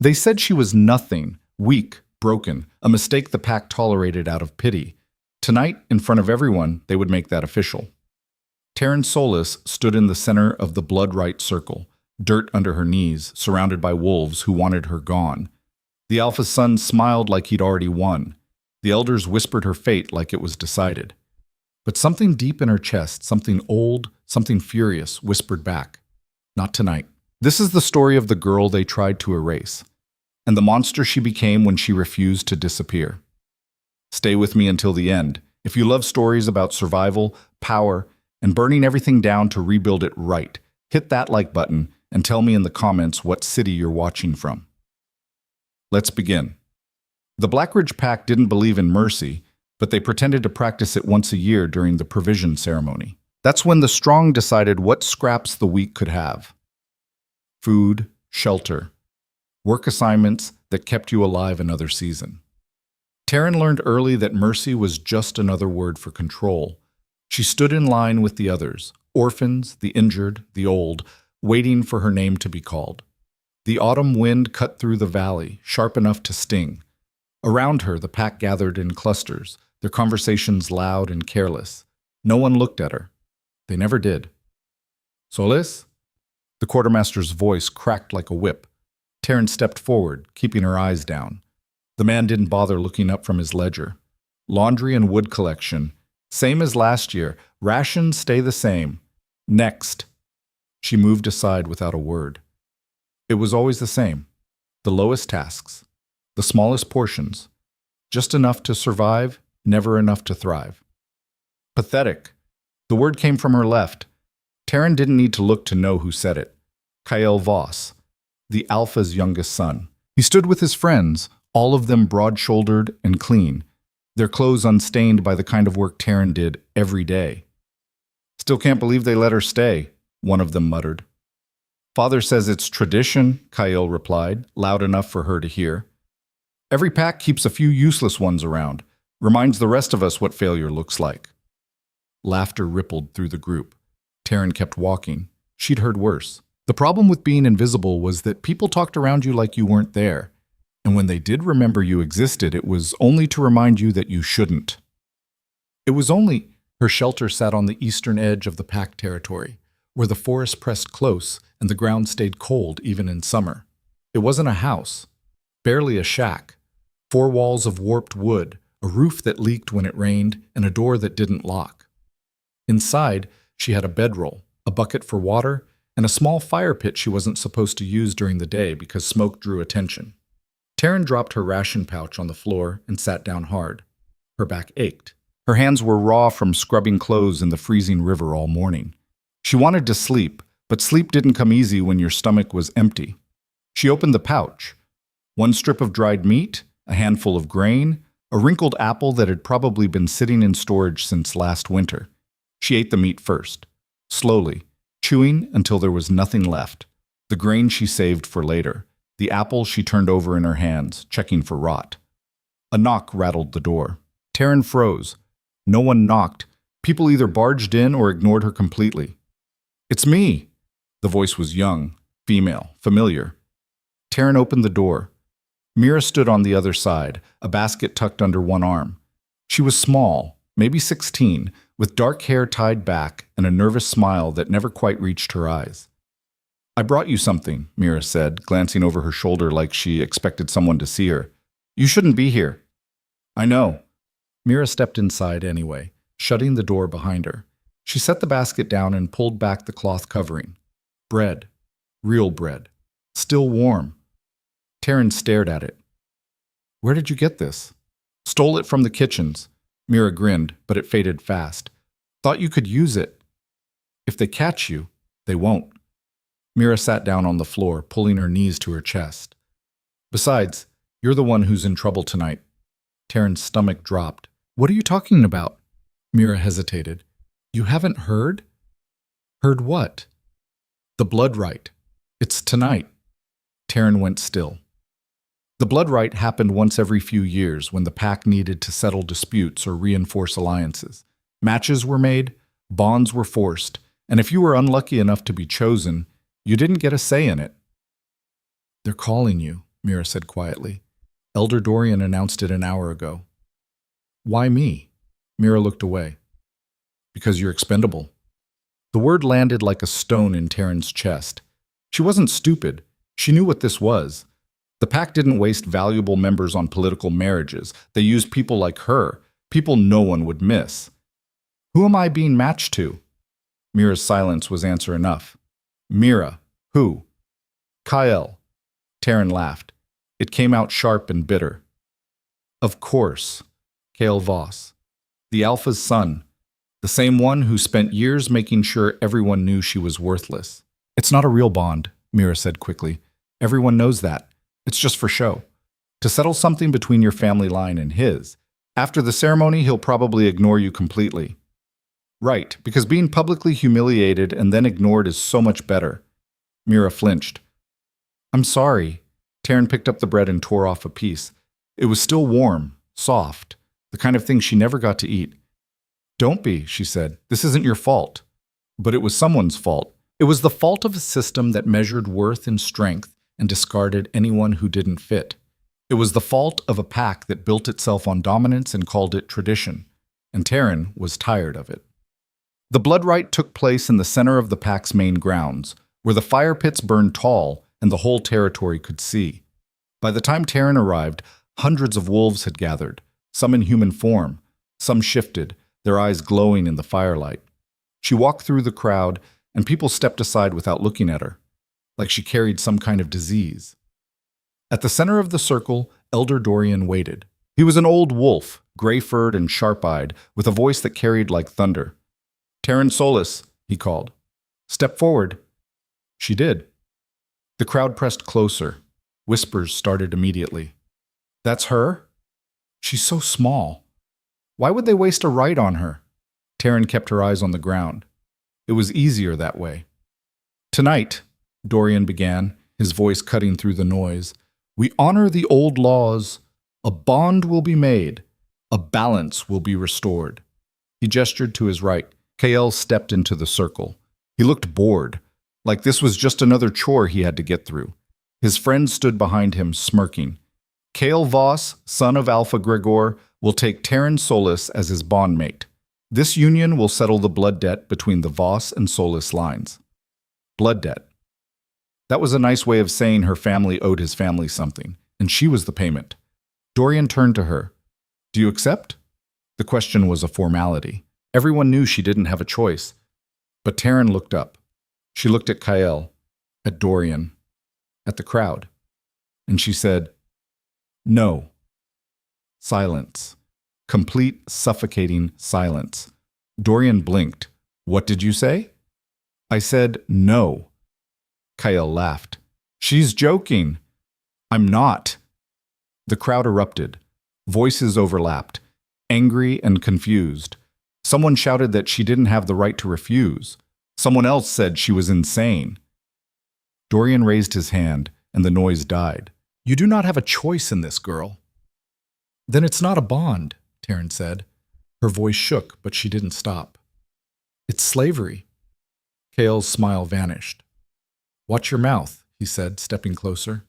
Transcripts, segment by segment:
They said she was nothing, weak, broken, a mistake the pack tolerated out of pity. Tonight, in front of everyone, they would make that official. Taryn Solis stood in the center of the blood-right circle, dirt under her knees, surrounded by wolves who wanted her gone. The alpha son smiled like he'd already won. The elders whispered her fate like it was decided. But something deep in her chest, something old, something furious, whispered back, "Not tonight." This is the story of the girl they tried to erase, and the monster she became when she refused to disappear. Stay with me until the end. If you love stories about survival, power, and burning everything down to rebuild it right, hit that like button and tell me in the comments what city you're watching from. Let's begin. The Blackridge Pack didn't believe in mercy, but they pretended to practice it once a year during the provision ceremony. That's when the strong decided what scraps the weak could have. Food, shelter, work assignments that kept you alive another season. Taryn learned early that mercy was just another word for control. She stood in line with the others, orphans, the injured, the old, waiting for her name to be called. The autumn wind cut through the valley, sharp enough to sting. Around her, the pack gathered in clusters, their conversations loud and careless. No one looked at her. They never did. "Solis?" The quartermaster's voice cracked like a whip. Taryn stepped forward, keeping her eyes down. The man didn't bother looking up from his ledger. Laundry and wood collection. Same as last year. Rations stay the same. Next. She moved aside without a word. It was always the same. The lowest tasks. The smallest portions. Just enough to survive, never enough to thrive. Pathetic. The word came from her left. Taryn didn't need to look to know who said it. Kyle Voss, the Alpha's youngest son. He stood with his friends, all of them broad-shouldered and clean, their clothes unstained by the kind of work Taryn did every day. "Still can't believe they let her stay," one of them muttered. "Father says it's tradition," Kyle replied, loud enough for her to hear. "Every pack keeps a few useless ones around, reminds the rest of us what failure looks like." Laughter rippled through the group. Taryn kept walking. She'd heard worse. The problem with being invisible was that people talked around you like you weren't there. And when they did remember you existed, it was only to remind you that you shouldn't. Her shelter sat on the eastern edge of the pack territory, where the forest pressed close and the ground stayed cold even in summer. It wasn't a house, barely a shack. 4 walls of warped wood, a roof that leaked when it rained, and a door that didn't lock. Inside, she had a bedroll, a bucket for water, and a small fire pit she wasn't supposed to use during the day because smoke drew attention. Taryn dropped her ration pouch on the floor and sat down hard. Her back ached. Her hands were raw from scrubbing clothes in the freezing river all morning. She wanted to sleep, but sleep didn't come easy when your stomach was empty. She opened the pouch. 1 strip of dried meat, a handful of grain, a wrinkled apple that had probably been sitting in storage since last winter. She ate the meat first, slowly, chewing until there was nothing left. The grain she saved for later. The apple she turned over in her hands, checking for rot. A knock rattled the door. Taryn froze. No one knocked. People either barged in or ignored her completely. "It's me!" The voice was young, female, familiar. Taryn opened the door. Mira stood on the other side, a basket tucked under one arm. She was small, maybe 16, with dark hair tied back and a nervous smile that never quite reached her eyes. "I brought you something," Mira said, glancing over her shoulder like she expected someone to see her. "You shouldn't be here." "I know." Mira stepped inside anyway, shutting the door behind her. She set the basket down and pulled back the cloth covering. Bread. Real bread. Still warm. Taryn stared at it. "Where did you get this?" "Stole it from the kitchens." Mira grinned, but it faded fast. "Thought you could use it." "If they catch you, they won't." Mira sat down on the floor, pulling her knees to her chest. "Besides, you're the one who's in trouble tonight." Taryn's stomach dropped. "What are you talking about?" Mira hesitated. "You haven't heard?" "Heard what?" "The blood rite. It's tonight." Taryn went still. The blood rite happened once every few years when the pack needed to settle disputes or reinforce alliances. Matches were made, bonds were forced, and if you were unlucky enough to be chosen, you didn't get a say in it. "They're calling you," Mira said quietly. Elder Dorian announced it an hour ago. Why me? Mira looked away. Because you're expendable. The word landed like a stone in Taryn's chest. She wasn't stupid. She knew what this was. The pack didn't waste valuable members on political marriages. They used people like her, people no one would miss. Who am I being matched to? Mira's silence was answer enough. Mira. Who? Kyle. Taryn laughed. It came out sharp and bitter. Of course. Kale Voss. The Alpha's son. The same one who spent years making sure everyone knew she was worthless. It's not a real bond, Mira said quickly. Everyone knows that. It's just for show. To settle something between your family line and his. After the ceremony, he'll probably ignore you completely. Right, because being publicly humiliated and then ignored is so much better. Mira flinched. I'm sorry. Taryn picked up the bread and tore off a piece. It was still warm, soft, the kind of thing she never got to eat. Don't be, she said. This isn't your fault. But it was someone's fault. It was the fault of a system that measured worth in strength and discarded anyone who didn't fit. It was the fault of a pack that built itself on dominance and called it tradition. And Taryn was tired of it. The blood rite took place in the center of the pack's main grounds, where the fire pits burned tall and the whole territory could see. By the time Taryn arrived, hundreds of wolves had gathered, some in human form, some shifted, their eyes glowing in the firelight. She walked through the crowd, and people stepped aside without looking at her, like she carried some kind of disease. At the center of the circle, Elder Dorian waited. He was an old wolf, gray-furred and sharp-eyed, with a voice that carried like thunder. Taryn Solis, he called. Step forward. She did. The crowd pressed closer. Whispers started immediately. That's her? She's so small. Why would they waste a rite on her? Taryn kept her eyes on the ground. It was easier that way. Tonight, Dorian began, his voice cutting through the noise, we honor the old laws. A bond will be made. A balance will be restored. He gestured to his right. Kael stepped into the circle. He looked bored, like this was just another chore he had to get through. His friend stood behind him, smirking. Kael Voss, son of Alpha Gregor, will take Taryn Solis as his bondmate. This union will settle the blood debt between the Voss and Solis lines. Blood debt. That was a nice way of saying her family owed his family something, and she was the payment. Dorian turned to her. Do you accept? The question was a formality. Everyone knew she didn't have a choice. But Taryn looked up. She looked at Kael, at Dorian, at the crowd, and she said, No. Silence. Complete, suffocating silence. Dorian blinked. What did you say? I said no. Kael laughed. She's joking. I'm not. The crowd erupted. Voices overlapped, angry and confused. Someone shouted that she didn't have the right to refuse. Someone else said she was insane. Dorian raised his hand, and the noise died. You do not have a choice in this, girl. Then it's not a bond, Taryn said. Her voice shook, but she didn't stop. It's slavery. Kael's smile vanished. Watch your mouth, he said, stepping closer.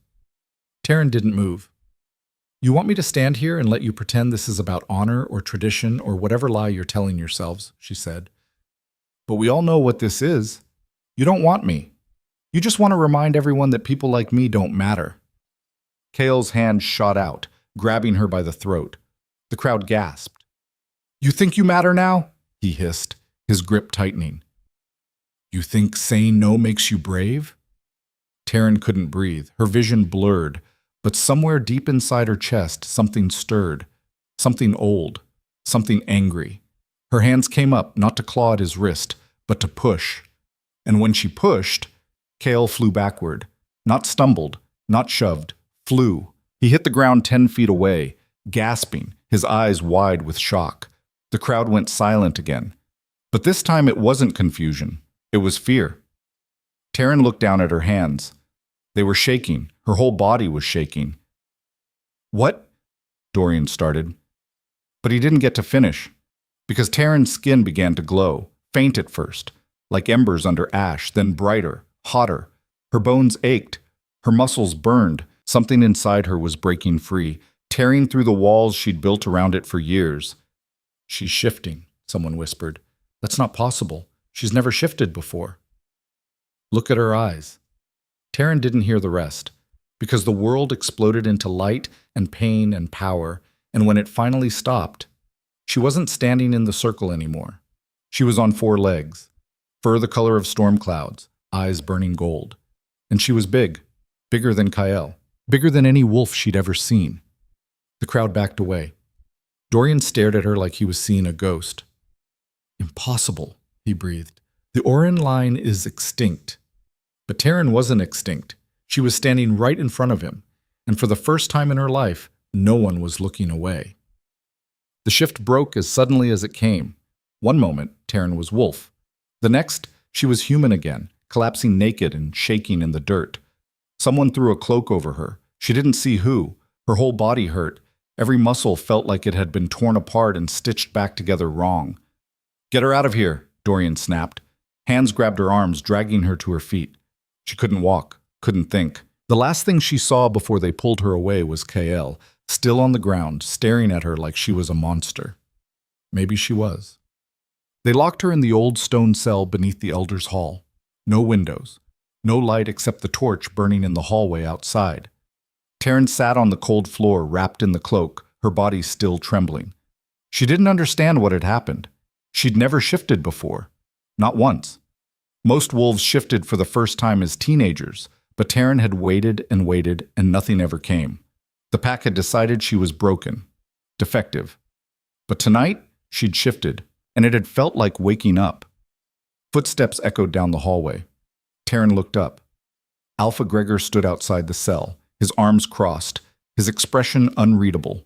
Taryn didn't move. You want me to stand here and let you pretend this is about honor or tradition or whatever lie you're telling yourselves, she said. But we all know what this is. You don't want me. You just want to remind everyone that people like me don't matter. Kael's hand shot out, grabbing her by the throat. The crowd gasped. You think you matter now? He hissed, his grip tightening. You think saying no makes you brave? Taryn couldn't breathe, her vision blurred, but somewhere deep inside her chest something stirred, something old, something angry. Her hands came up, not to claw at his wrist, but to push. And when she pushed, Kael flew backward, not stumbled, not shoved, flew. He hit the ground 10 feet away, gasping, his eyes wide with shock. The crowd went silent again. But this time it wasn't confusion. It was fear. Taryn looked down at her hands. They were shaking. Her whole body was shaking. What? Dorian started. But he didn't get to finish, because Taryn's skin began to glow, faint at first, like embers under ash, then brighter, hotter. Her bones ached. Her muscles burned. Something inside her was breaking free, tearing through the walls she'd built around it for years. "She's shifting," someone whispered. "That's not possible. She's never shifted before." "Look at her eyes." Taryn didn't hear the rest, because the world exploded into light and pain and power, and when it finally stopped, she wasn't standing in the circle anymore. She was on 4 legs, fur the color of storm clouds, eyes burning gold. And she was big, bigger than Kyle, bigger than any wolf she'd ever seen. The crowd backed away. Dorian stared at her like he was seeing a ghost. "Impossible," he breathed. "The Orin line is extinct." But Taryn wasn't extinct. She was standing right in front of him, and for the first time in her life, no one was looking away. The shift broke as suddenly as it came. One moment, Taryn was wolf. The next, she was human again, collapsing naked and shaking in the dirt. Someone threw a cloak over her. She didn't see who. Her whole body hurt. Every muscle felt like it had been torn apart and stitched back together wrong. "Get her out of here," Dorian snapped. Hands grabbed her arms, dragging her to her feet. She couldn't walk, couldn't think. The last thing she saw before they pulled her away was Kael, still on the ground, staring at her like she was a monster. Maybe she was. They locked her in the old stone cell beneath the Elder's Hall. No windows. No light except the torch burning in the hallway outside. Taryn sat on the cold floor, wrapped in the cloak, her body still trembling. She didn't understand what had happened. She'd never shifted before. Not once. Most wolves shifted for the first time as teenagers, but Taryn had waited and nothing ever came. The pack had decided she was broken, defective. But tonight, she'd shifted, and it had felt like waking up. Footsteps echoed down the hallway. Taryn looked up. Alpha Gregor stood outside the cell, his arms crossed, his expression unreadable.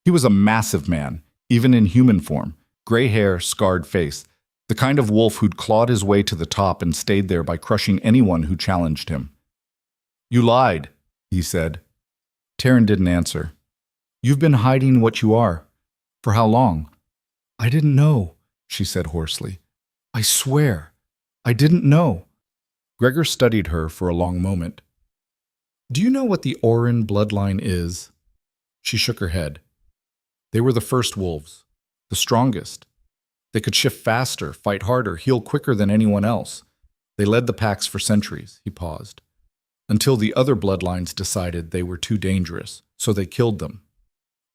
He was a massive man, even in human form, gray hair, scarred face, the kind of wolf who'd clawed his way to the top and stayed there by crushing anyone who challenged him. "You lied," he said. Taryn didn't answer. "You've been hiding what you are. For how long?" "I didn't know," she said hoarsely. "I swear, I didn't know." Gregor studied her for a long moment. "Do you know what the Orin bloodline is?" She shook her head. They were the first wolves, the strongest. They could shift faster, fight harder, heal quicker than anyone else. They led the packs for centuries, he paused, until the other bloodlines decided they were too dangerous, so they killed them.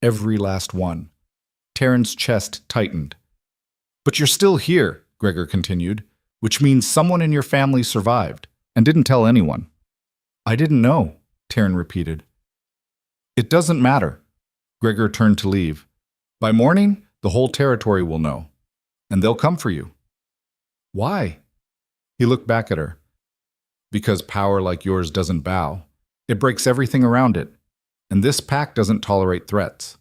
Every last one. Taryn's chest tightened. "But you're still here," Gregor continued, "which means someone in your family survived and didn't tell anyone." "I didn't know," Taryn repeated. "It doesn't matter." Gregor turned to leave. "By morning, the whole territory will know. And they'll come for you." "Why?" He looked back at her. "Because power like yours doesn't bow. It breaks everything around it. And this pack doesn't tolerate threats."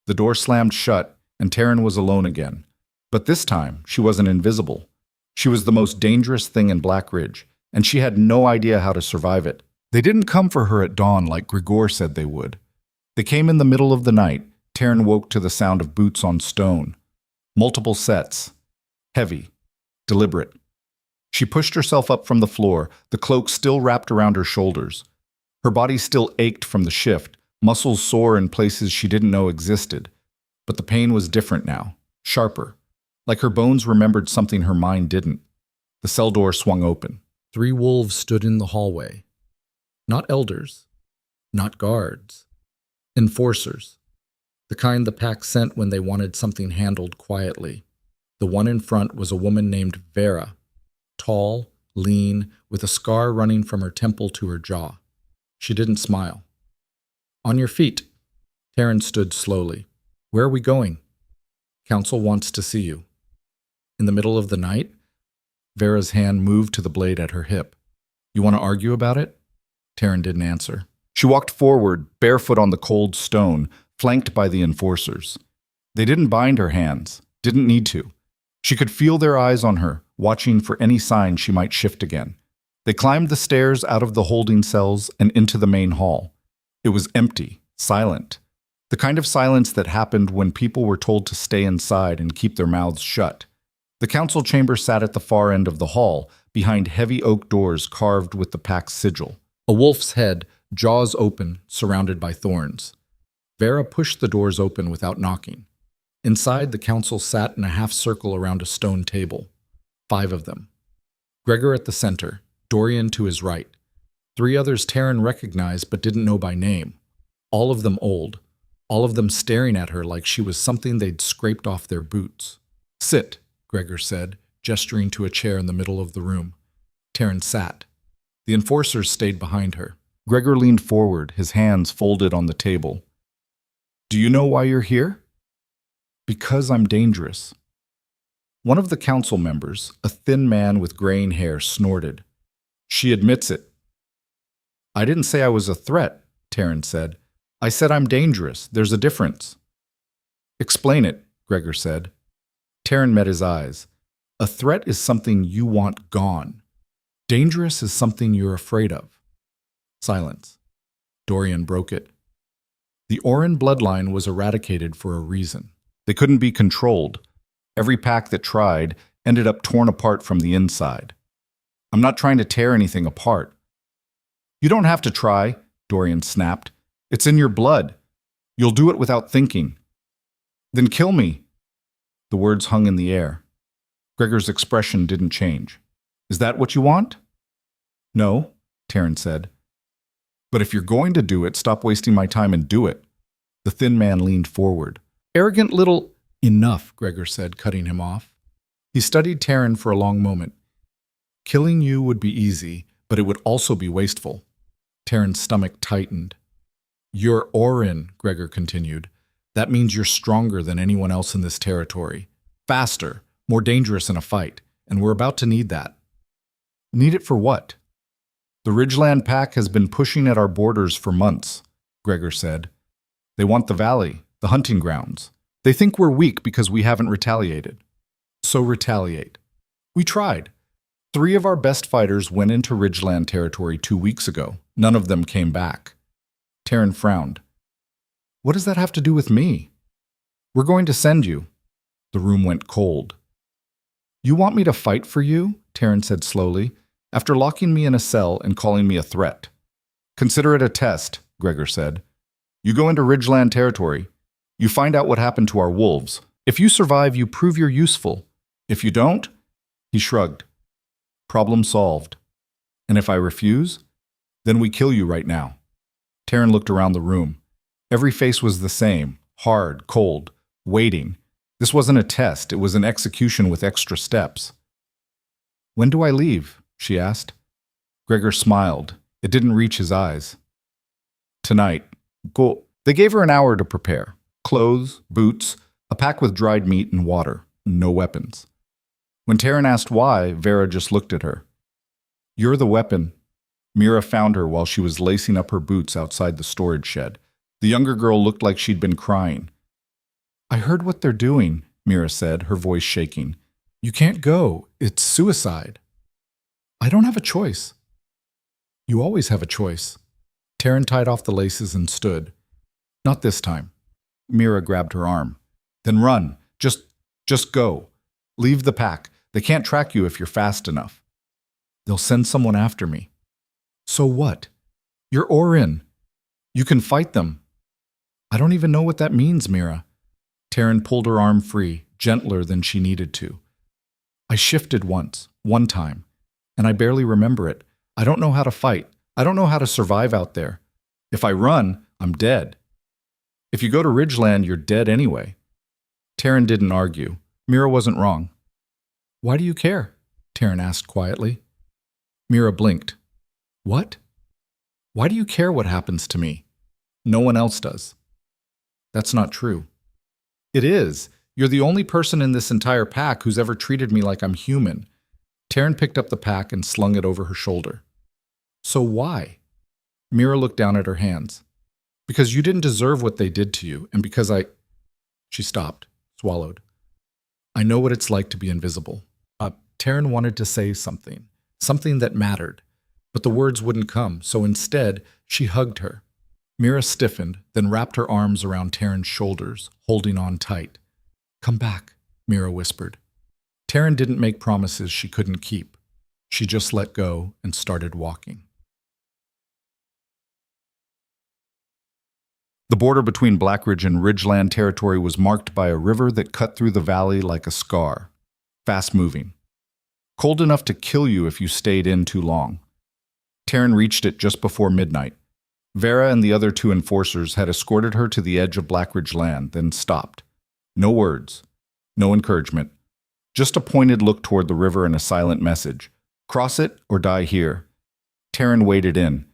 The door slammed shut, and Taryn was alone again. But this time, she wasn't invisible. She was the most dangerous thing in Black Ridge, and she had no idea how to survive it. They didn't come for her at dawn like Gregor said they would. They came in the middle of the night. Taryn woke to the sound of boots on stone. Multiple sets. Heavy. Deliberate. She pushed herself up from the floor, the cloak still wrapped around her shoulders. Her body still ached from the shift, muscles sore in places she didn't know existed. But the pain was different now, sharper, like her bones remembered something her mind didn't. The cell door swung open. 3 wolves stood in the hallway. Not elders. Not guards. Enforcers. The kind the pack sent when they wanted something handled quietly. The one in front was a woman named Vera, tall, lean, with a scar running from her temple to her jaw. She didn't smile. "On your feet." Taryn stood slowly. "Where are we going?" "Council wants to see you." "In the middle of the night?" Vera's hand moved to the blade at her hip. "You want to argue about it?" Taryn didn't answer. She walked forward, barefoot on the cold stone, flanked by the enforcers. They didn't bind her hands, didn't need to. She could feel their eyes on her, watching for any sign she might shift again. They climbed the stairs out of the holding cells and into the main hall. It was empty, silent. The kind of silence that happened when people were told to stay inside and keep their mouths shut. The council chamber sat at the far end of the hall, behind heavy oak doors carved with the pack's sigil. A wolf's head, jaws open, surrounded by thorns. Vera pushed the doors open without knocking. Inside, the council sat in a half circle around a stone table. 5 of them. Gregor at the center, Dorian to his right. 3 others Taryn recognized but didn't know by name. All of them old. All of them staring at her like she was something they'd scraped off their boots. "Sit," Gregor said, gesturing to a chair in the middle of the room. Taryn sat. The enforcers stayed behind her. Gregor leaned forward, his hands folded on the table. "Do you know why you're here?" "Because I'm dangerous." One of the council members, a thin man with graying hair, snorted. "She admits it." "I didn't say I was a threat," Taryn said. "I said I'm dangerous. There's a difference." "Explain it," Gregor said. Taryn met his eyes. "A threat is something you want gone. Dangerous is something you're afraid of." Silence. Dorian broke it. The Orin bloodline was eradicated for a reason. They couldn't be controlled. Every pack that tried ended up torn apart from the inside. "I'm not trying to tear anything apart." "You don't have to try," Dorian snapped. "It's in your blood. You'll do it without thinking." "Then kill me." The words hung in the air. Gregor's expression didn't change. "Is that what you want?" "No," Taryn said. "But if you're going to do it, stop wasting my time and do it." The thin man leaned forward. "Arrogant little—" "Enough," Gregor said, cutting him off. He studied Taryn for a long moment. "Killing you would be easy, but it would also be wasteful." Taryn's stomach tightened. "You're Orin," Gregor continued. "That means you're stronger than anyone else in this territory. Faster, more dangerous in a fight, and we're about to need that." "Need it for what?" "The Ridgeland Pack has been pushing at our borders for months," Gregor said. "They want the valley, the hunting grounds. They think we're weak because we haven't retaliated." "So retaliate." "We tried. 3 of our best fighters went into Ridgeland territory 2 weeks ago. None of them came back." Taryn frowned. "What does that have to do with me?" "We're going to send you." The room went cold. "You want me to fight for you?" Taryn said slowly, "after locking me in a cell and calling me a threat." "Consider it a test," Gregor said. "You go into Ridgeland territory. You find out what happened to our wolves. If you survive, you prove you're useful. If you don't," he shrugged. "Problem solved. And if I refuse, then we kill you right now." Taryn looked around the room. Every face was the same, hard, cold, waiting. This wasn't a test, it was an execution with extra steps. "When do I leave?" she asked. Gregor smiled. It didn't reach his eyes. "Tonight. Go." They gave her an hour to prepare. Clothes, boots, a pack with dried meat and water. No weapons. When Taryn asked why, Vera just looked at her. "You're the weapon." Mira found her while she was lacing up her boots outside the storage shed. The younger girl looked like she'd been crying. "I heard what they're doing," Mira said, her voice shaking. "You can't go. It's suicide." "I don't have a choice." "You always have a choice." Taryn tied off the laces and stood. "Not this time." Mira grabbed her arm. "Then run. Just go. Leave the pack. They can't track you if you're fast enough." "They'll send someone after me." "So what? You're Orin. You can fight them." "I don't even know what that means, Mira." Taryn pulled her arm free, gentler than she needed to. "I shifted once, one time, and I barely remember it. I don't know how to fight. I don't know how to survive out there. If I run, I'm dead. If you go to Ridgeland, you're dead anyway." Taryn didn't argue. Mira wasn't wrong. "Why do you care?" Taryn asked quietly. Mira blinked. "What? Why do you care what happens to me? No one else does." "That's not true." "It is. You're the only person in this entire pack who's ever treated me like I'm human." Taryn picked up the pack and slung it over her shoulder. "So why?" Mira looked down at her hands. "Because you didn't deserve what they did to you, and because I—" She stopped, swallowed. "I know what it's like to be invisible." Taryn wanted to say something that mattered, but the words wouldn't come, so instead, she hugged her. Mira stiffened, then wrapped her arms around Taryn's shoulders, holding on tight. "Come back," Mira whispered. Taryn didn't make promises she couldn't keep. She just let go and started walking. The border between Blackridge and Ridgeland territory was marked by a river that cut through the valley like a scar, fast-moving, cold enough to kill you if you stayed in too long. Taryn reached it just before midnight. Vera and the other two enforcers had escorted her to the edge of Blackridge land, then stopped. No words, no encouragement, just a pointed look toward the river and a silent message. Cross it or die here. Taryn waded in.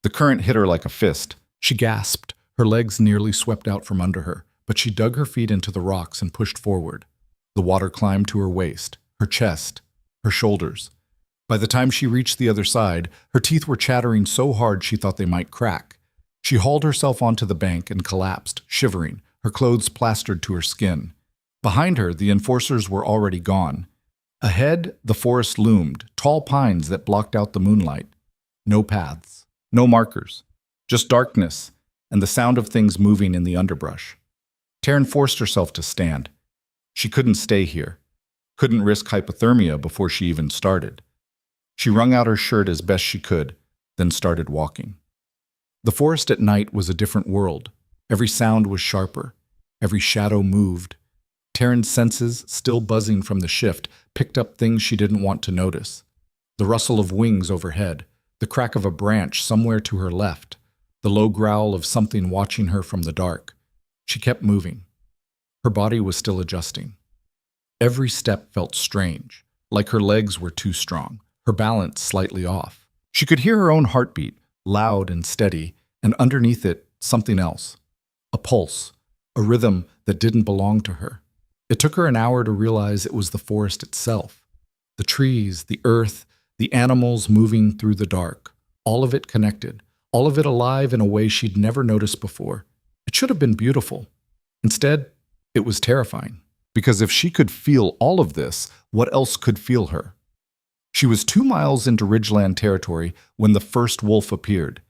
The current hit her like a fist. She gasped. Her legs nearly swept out from under her, but she dug her feet into the rocks and pushed forward. The water climbed to her waist, her chest, her shoulders. By the time she reached the other side, her teeth were chattering so hard she thought they might crack. She hauled herself onto the bank and collapsed, shivering, her clothes plastered to her skin. Behind her, the enforcers were already gone. Ahead, the forest loomed, tall pines that blocked out the moonlight. No paths, no markers, just darkness and the sound of things moving in the underbrush. Taryn forced herself to stand. She couldn't stay here, couldn't risk hypothermia before she even started. She wrung out her shirt as best she could, then started walking. The forest at night was a different world. Every sound was sharper. Every shadow moved. Taryn's senses, still buzzing from the shift, picked up things she didn't want to notice. The rustle of wings overhead, the crack of a branch somewhere to her left, the low growl of something watching her from the dark. She kept moving. Her body was still adjusting. Every step felt strange, like her legs were too strong, her balance slightly off. She could hear her own heartbeat, loud and steady, and underneath it, something else. A pulse, a rhythm that didn't belong to her. It took her an hour to realize it was the forest itself. The trees, the earth, the animals moving through the dark. All of it connected, all of it alive in a way she'd never noticed before. It should have been beautiful. Instead, it was terrifying. Because if she could feel all of this, what else could feel her? She was 2 miles into Ridgeland territory when the first wolf appeared.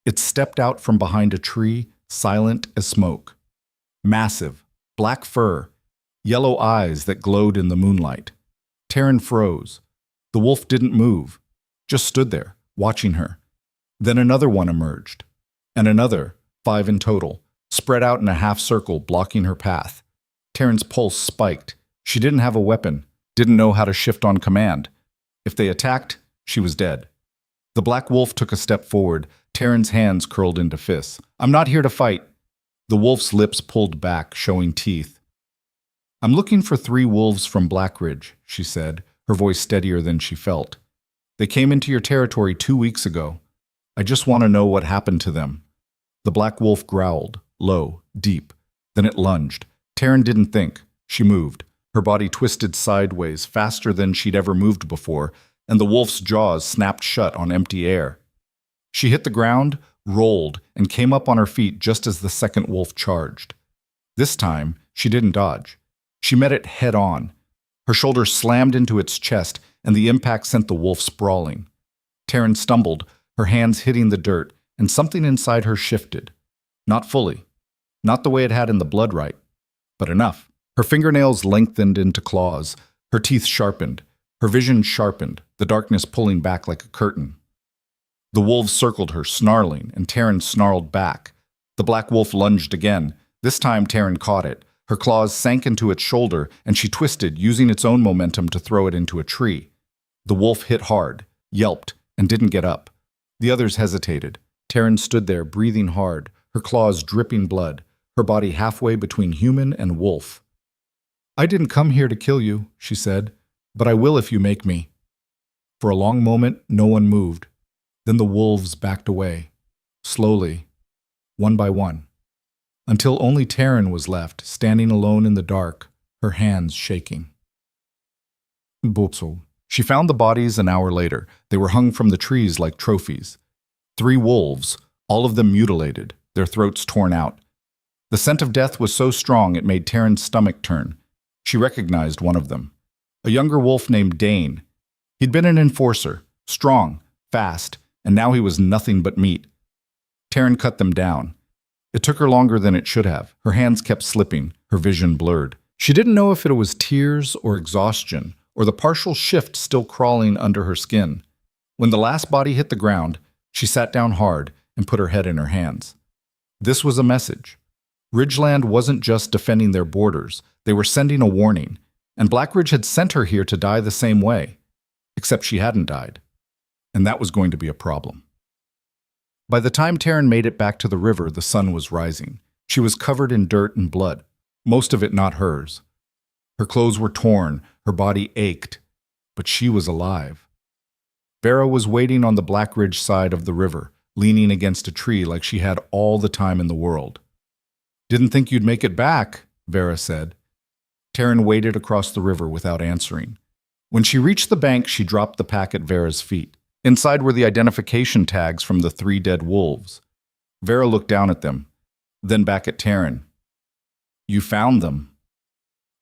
It stepped out from behind a tree, silent as smoke. Massive, black fur, yellow eyes that glowed in the moonlight. Taryn froze. The wolf didn't move, just stood there, watching her. Then another one emerged, and another, 5 in total, spread out in a half circle, blocking her path. Taryn's pulse spiked. She didn't have a weapon, didn't know how to shift on command. If they attacked, she was dead. The black wolf took a step forward. Taryn's hands curled into fists. "I'm not here to fight." The wolf's lips pulled back, showing teeth. "I'm looking for 3 wolves from Blackridge," she said, her voice steadier than she felt. "They came into your territory 2 weeks ago. I just want to know what happened to them." The black wolf growled, low, deep. Then it lunged. Taryn didn't think. She moved. Her body twisted sideways, faster than she'd ever moved before, and the wolf's jaws snapped shut on empty air. She hit the ground, rolled, and came up on her feet just as the second wolf charged. This time, she didn't dodge. She met it head on. Her shoulder slammed into its chest, and the impact sent the wolf sprawling. Taryn stumbled, her hands hitting the dirt, and something inside her shifted. Not fully. Not the way it had in the blood right, but enough. Her fingernails lengthened into claws, her teeth sharpened, her vision sharpened, the darkness pulling back like a curtain. The wolves circled her, snarling, and Taryn snarled back. The black wolf lunged again. This time Taryn caught it. Her claws sank into its shoulder, and she twisted, using its own momentum to throw it into a tree. The wolf hit hard, yelped, and didn't get up. The others hesitated. Taryn stood there, breathing hard, her claws dripping blood, her body halfway between human and wolf. "I didn't come here to kill you," she said, "but I will if you make me." For a long moment, no one moved. Then the wolves backed away, slowly, one by one, until only Taryn was left, standing alone in the dark, her hands shaking. Bopso. She found the bodies an hour later. They were hung from the trees like trophies. 3 wolves, all of them mutilated, their throats torn out. The scent of death was so strong it made Taryn's stomach turn. She recognized one of them. A younger wolf named Dane. He'd been an enforcer, strong, fast, and now he was nothing but meat. Taryn cut them down. It took her longer than it should have. Her hands kept slipping, her vision blurred. She didn't know if it was tears or exhaustion, or the partial shift still crawling under her skin. When the last body hit the ground, she sat down hard and put her head in her hands. This was a message. Ridgeland wasn't just defending their borders, they were sending a warning, and Blackridge had sent her here to die the same way, except she hadn't died, and that was going to be a problem. By the time Taryn made it back to the river, the sun was rising. She was covered in dirt and blood, most of it not hers. Her clothes were torn, her body ached, but she was alive. Vera was waiting on the Blackridge side of the river, leaning against a tree like she had all the time in the world. "Didn't think you'd make it back," Vera said. Taryn waded across the river without answering. When she reached the bank, she dropped the pack at Vera's feet. Inside were the identification tags from the 3 dead wolves. Vera looked down at them, then back at Taryn. "You found them.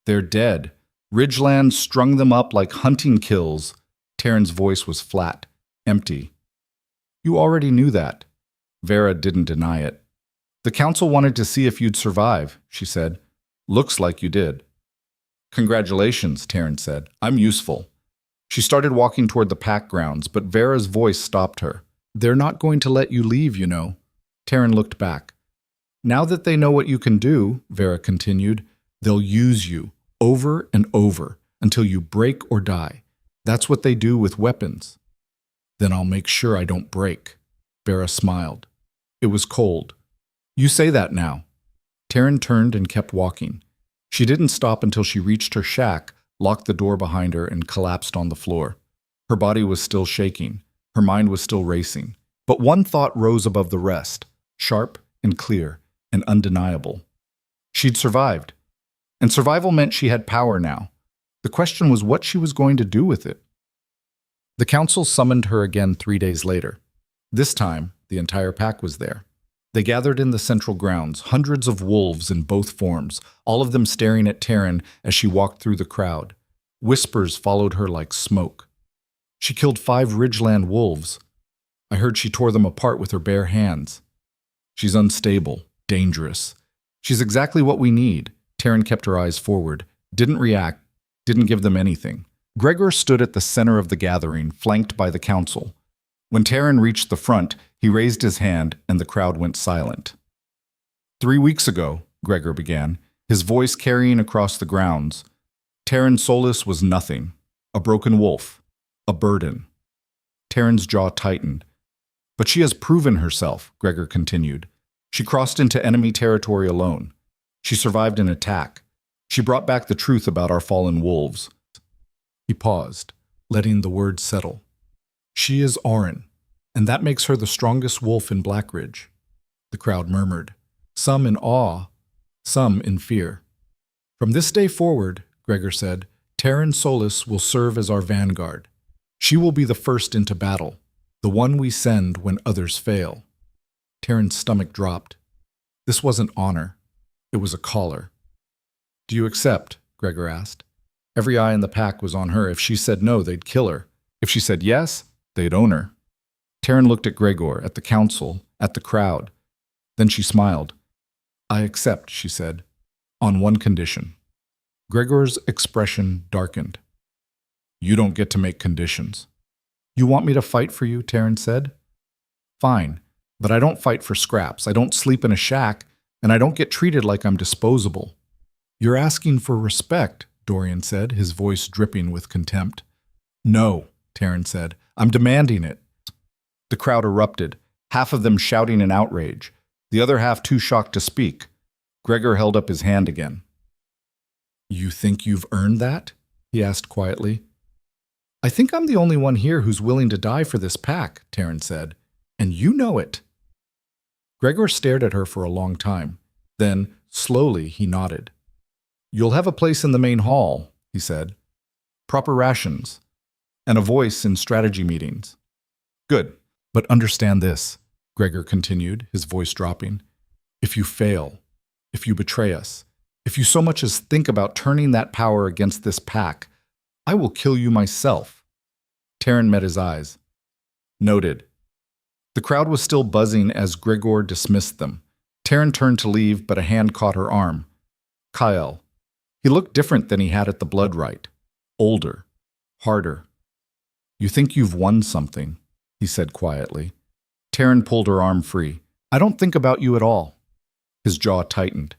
They're dead. Ridgeland strung them up like hunting kills." Taryn's voice was flat, empty. "You already knew that." Vera didn't deny it. "The council wanted to see if you'd survive," she said. "Looks like you did." "Congratulations," Taryn said. "I'm useful." She started walking toward the pack grounds, but Vera's voice stopped her. "They're not going to let you leave, you know." Taryn looked back. "Now that they know what you can do," Vera continued, "they'll use you over and over until you break or die. That's what they do with weapons." "Then I'll make sure I don't break." Vera smiled. It was cold. "You say that now." Taryn turned and kept walking. She didn't stop until she reached her shack, locked the door behind her, and collapsed on the floor. Her body was still shaking. Her mind was still racing. But one thought rose above the rest, sharp and clear and undeniable. She'd survived. And survival meant she had power now. The question was what she was going to do with it. The council summoned her again 3 days later. This time, the entire pack was there. They gathered in the central grounds, hundreds of wolves in both forms, all of them staring at Taryn as she walked through the crowd. Whispers followed her like smoke. "She killed 5 Ridgeland wolves. I heard she tore them apart with her bare hands. She's unstable, dangerous. She's exactly what we need." Taryn kept her eyes forward, didn't react, didn't give them anything. Gregor stood at the center of the gathering, flanked by the council. When Taryn reached the front, he raised his hand and the crowd went silent. 3 weeks ago, Gregor began, his voice carrying across the grounds, Taryn Solis was nothing, a broken wolf, a burden. Taryn's jaw tightened. "But she has proven herself," Gregor continued. "She crossed into enemy territory alone. She survived an attack. She brought back the truth about our fallen wolves." He paused, letting the words settle. "She is Oren, and that makes her the strongest wolf in Blackridge." The crowd murmured, some in awe, some in fear. "From this day forward," Gregor said, "Taryn Solis will serve as our vanguard. She will be the first into battle, the one we send when others fail." Taryn's stomach dropped. This wasn't honor. It was a collar. "Do you accept?" Gregor asked. Every eye in the pack was on her. If she said no, they'd kill her. If she said yes, they'd own her. Taryn looked at Gregor, at the council, at the crowd. Then she smiled. "I accept," she said, "on one condition." Gregor's expression darkened. "You don't get to make conditions." "You want me to fight for you?" Taryn said. "Fine, but I don't fight for scraps. I don't sleep in a shack, and I don't get treated like I'm disposable." "You're asking for respect," Dorian said, his voice dripping with contempt. "No," Taryn said. "I'm demanding it." The crowd erupted, half of them shouting in outrage, the other half too shocked to speak. Gregor held up his hand again. "You think you've earned that?" he asked quietly. "I think I'm the only one here who's willing to die for this pack," Taryn said, "and you know it." Gregor stared at her for a long time. Then, slowly, he nodded. "You'll have a place in the main hall," he said. "Proper rations, and a voice in strategy meetings." "Good, but understand this," Gregor continued, his voice dropping. "If you fail, if you betray us, if you so much as think about turning that power against this pack, I will kill you myself." Taryn met his eyes. "Noted." The crowd was still buzzing as Gregor dismissed them. Taryn turned to leave, but a hand caught her arm. Kyle. He looked different than he had at the blood rite. Older. Harder. "You think you've won something," he said quietly. Taryn pulled her arm free. "I don't think about you at all." His jaw tightened.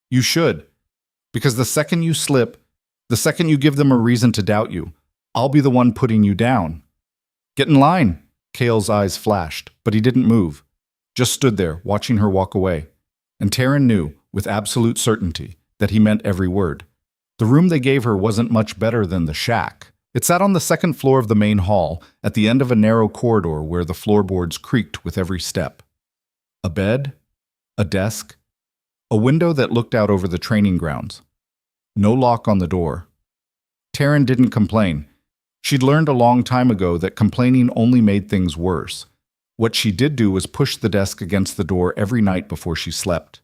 You should. Because the second you slip, the second you give them a reason to doubt you, I'll be the one putting you down. Get in line. Cale's eyes flashed, but he didn't move. Just stood there, watching her walk away. And Taryn knew, with absolute certainty, that he meant every word. The room they gave her wasn't much better than the shack. It sat on the second floor of the main hall, at the end of a narrow corridor where the floorboards creaked with every step. A bed, a desk, a window that looked out over the training grounds. No lock on the door. Taryn didn't complain. She'd learned a long time ago that complaining only made things worse. What she did do was push the desk against the door every night before she slept.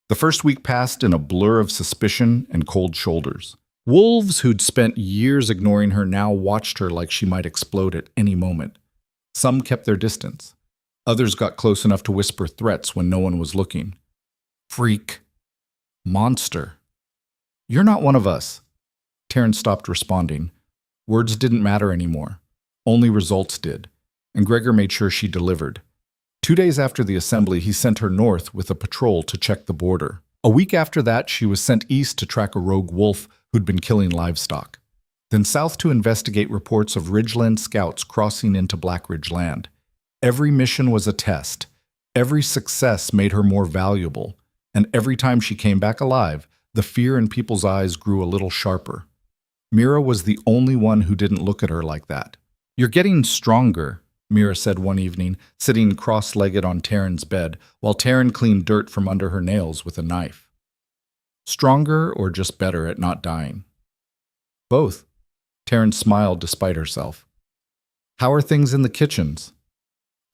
The first week passed in a blur of suspicion and cold shoulders. Wolves who'd spent years ignoring her now watched her like she might explode at any moment. Some kept their distance. Others got close enough to whisper threats when no one was looking. Freak. Monster. You're not one of us. Taryn stopped responding. Words didn't matter anymore. Only results did. And Gregor made sure she delivered. 2 days after the assembly, he sent her north with a patrol to check the border. A week after that, she was sent east to track a rogue wolf who'd been killing livestock. Then south to investigate reports of Ridgeland scouts crossing into Black Ridge land. Every mission was a test. Every success made her more valuable. And every time she came back alive, the fear in people's eyes grew a little sharper. Mira was the only one who didn't look at her like that. You're getting stronger, Mira said one evening, sitting cross-legged on Taryn's bed, while Taryn cleaned dirt from under her nails with a knife. Stronger or just better at not dying? Both. Taryn smiled despite herself. How are things in the kitchens?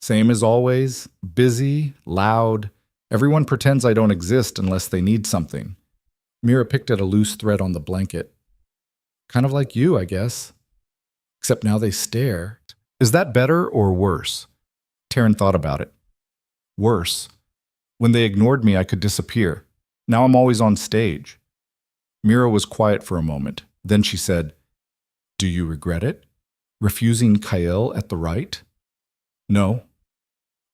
Same as always, busy, loud. Everyone pretends I don't exist unless they need something. Mira picked at a loose thread on the blanket. Kind of like you, I guess. Except now they stare. Is that better or worse? Taryn thought about it. Worse. When they ignored me, I could disappear. Now I'm always on stage. Mira was quiet for a moment. Then she said, Do you regret it? Refusing Kyle at the right? No.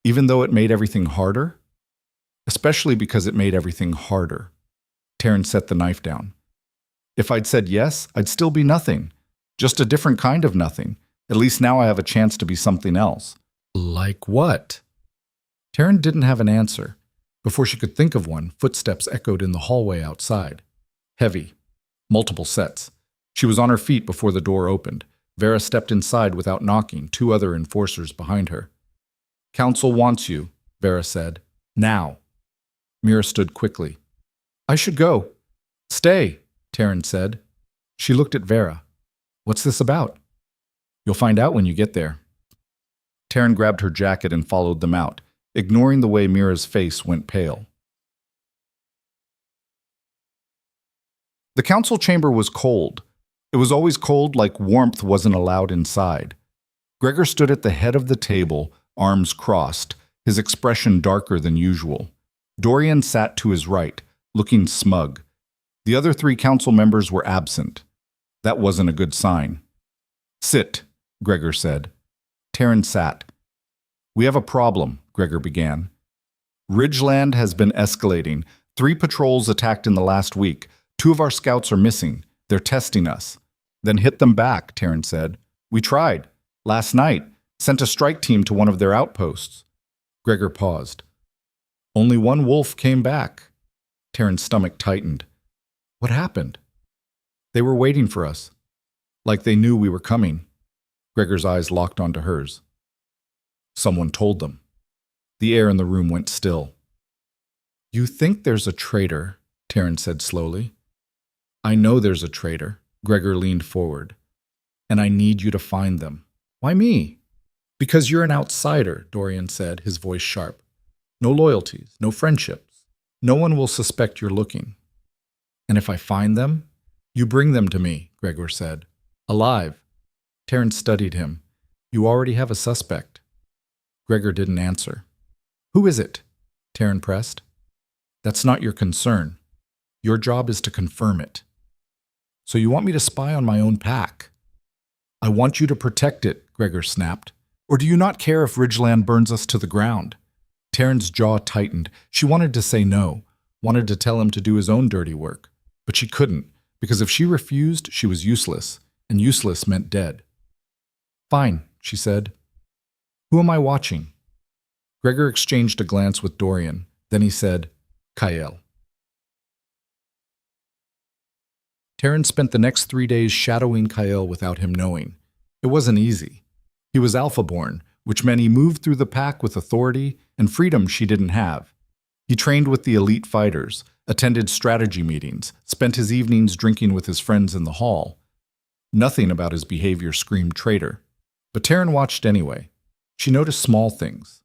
Even though it made everything harder? Especially because it made everything harder. Taryn set the knife down. If I'd said yes, I'd still be nothing. Just a different kind of nothing. At least now I have a chance to be something else. Like what? Taryn didn't have an answer. Before she could think of one, footsteps echoed in the hallway outside. Heavy. Multiple sets. She was on her feet before the door opened. Vera stepped inside without knocking, 2 other enforcers behind her. Council wants you, Vera said. Now. Mira stood quickly. I should go. Stay, Taryn said. She looked at Vera. What's this about? You'll find out when you get there. Taryn grabbed her jacket and followed them out, ignoring the way Mira's face went pale. The council chamber was cold. It was always cold, like warmth wasn't allowed inside. Gregor stood at the head of the table, arms crossed, his expression darker than usual. Dorian sat to his right, looking smug. The other 3 council members were absent. That wasn't a good sign. Sit, Gregor said. Taryn sat. We have a problem, Gregor began. Ridgeland has been escalating. 3 patrols attacked in the last week. 2 of our scouts are missing. They're testing us. Then hit them back, Taryn said. We tried. Last night. Sent a strike team to one of their outposts. Gregor paused. Only 1 wolf came back. Taryn's stomach tightened. What happened? They were waiting for us. Like they knew we were coming. Gregor's eyes locked onto hers. Someone told them. The air in the room went still. You think there's a traitor, Taryn said slowly. I know there's a traitor. Gregor leaned forward. And I need you to find them. Why me? Because you're an outsider, Dorian said, his voice sharp. No loyalties, no friendships. No one will suspect you're looking. And if I find them, you bring them to me, Gregor said. Alive. Taryn studied him. You already have a suspect. Gregor didn't answer. Who is it? Taryn pressed. That's not your concern. Your job is to confirm it. So you want me to spy on my own pack? I want you to protect it, Gregor snapped. Or do you not care if Ridgeland burns us to the ground? Taryn's jaw tightened. She wanted to say no, wanted to tell him to do his own dirty work. But she couldn't, because if she refused, she was useless, and useless meant dead. "Fine," she said. "Who am I watching?" Gregor exchanged a glance with Dorian. Then he said, "Kael." Taryn spent the next 3 days shadowing Kael without him knowing. It wasn't easy. He was alpha-born, which meant he moved through the pack with authority and freedom she didn't have. He trained with the elite fighters, attended strategy meetings, spent his evenings drinking with his friends in the hall. Nothing about his behavior screamed traitor. But Taryn watched anyway. She noticed small things.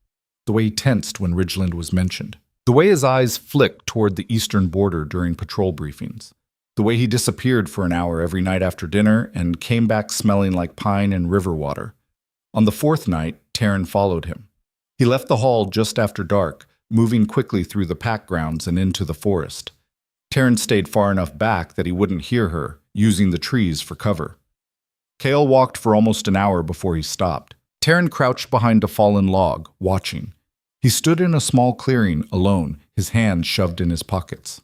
The way he tensed when Ridgeland was mentioned. The way his eyes flicked toward the eastern border during patrol briefings. The way he disappeared for an hour every night after dinner and came back smelling like pine and river water. On the fourth night, Taryn followed him. He left the hall just after dark, moving quickly through the pack grounds and into the forest. Taryn stayed far enough back that he wouldn't hear her, using the trees for cover. Kael walked for almost an hour before he stopped. Taryn crouched behind a fallen log, watching. He stood in a small clearing, alone, his hands shoved in his pockets.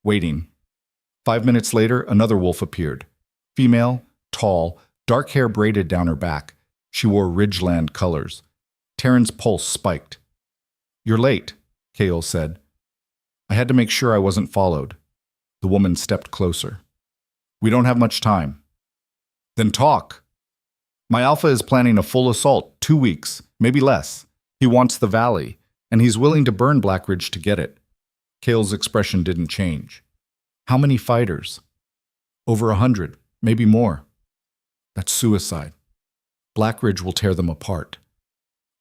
Waiting. 5 minutes later, another wolf appeared. Female, tall, dark hair braided down her back. She wore Ridgeland colors. Taryn's pulse spiked. "You're late," Kael said. "I had to make sure I wasn't followed." The woman stepped closer. "We don't have much time." "Then talk." "My alpha is planning a full assault, 2 weeks, maybe less. He wants the valley, and he's willing to burn Blackridge to get it." Kael's expression didn't change. "How many fighters?" "Over 100, maybe more." "That's suicide. Blackridge will tear them apart."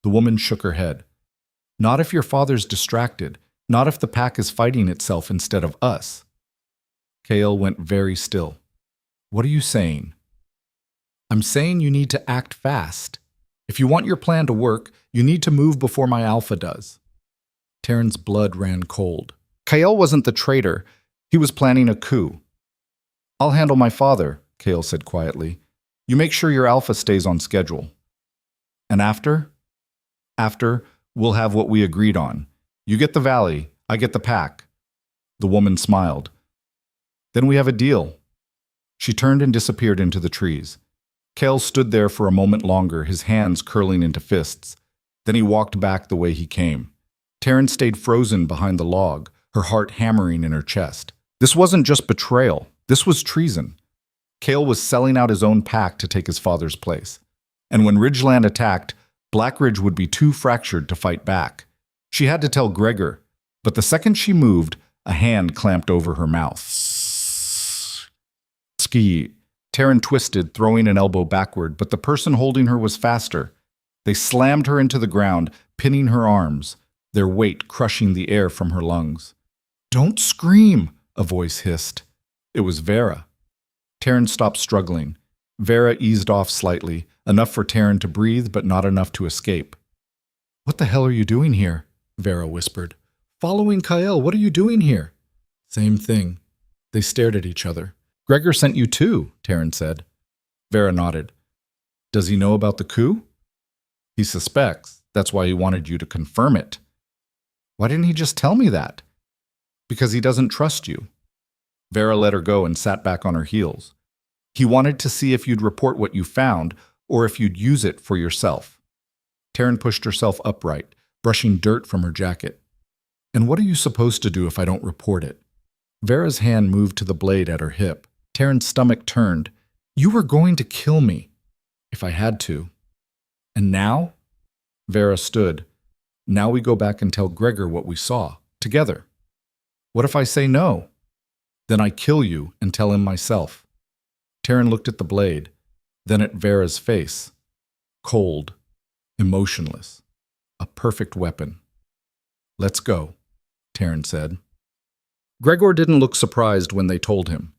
The woman shook her head. "Not if your father's distracted, not if the pack is fighting itself instead of us." Kael went very still. "What are you saying?" "I'm saying you need to act fast. If you want your plan to work, you need to move before my alpha does." Taryn's blood ran cold. Kael wasn't the traitor. He was planning a coup. "I'll handle my father," Kael said quietly. "You make sure your alpha stays on schedule." "And after?" "After, we'll have what we agreed on. You get the valley, I get the pack." The woman smiled. "Then we have a deal." She turned and disappeared into the trees. Kael stood there for a moment longer, his hands curling into fists. Then he walked back the way he came. Taryn stayed frozen behind the log, her heart hammering in her chest. This wasn't just betrayal. This was treason. Kael was selling out his own pack to take his father's place. And when Ridgeland attacked, Blackridge would be too fractured to fight back. She had to tell Gregor, but the second she moved, a hand clamped over her mouth. Ski. Taryn twisted, throwing an elbow backward, but the person holding her was faster. They slammed her into the ground, pinning her arms, their weight crushing the air from her lungs. "Don't scream," a voice hissed. It was Vera. Taryn stopped struggling. Vera eased off slightly, enough for Taryn to breathe, but not enough to escape. "What the hell are you doing here?" Vera whispered. "Following Kael, what are you doing here?" "Same thing." They stared at each other. "Gregor sent you too," Taryn said. Vera nodded. "Does he know about the coup?" "He suspects. That's why he wanted you to confirm it." "Why didn't he just tell me that?" "Because he doesn't trust you." Vera let her go and sat back on her heels. "He wanted to see if you'd report what you found, or if you'd use it for yourself." Taryn pushed herself upright, brushing dirt from her jacket. "And what are you supposed to do if I don't report it?" Vera's hand moved to the blade at her hip. Taryn's stomach turned. "You were going to kill me." "If I had to." "And now?" Vera stood. "Now we go back and tell Gregor what we saw, together." "What if I say no?" "Then I kill you and tell him myself." Taryn looked at the blade, then at Vera's face. Cold, emotionless, a perfect weapon. "Let's go," Taryn said. Gregor didn't look surprised when they told him.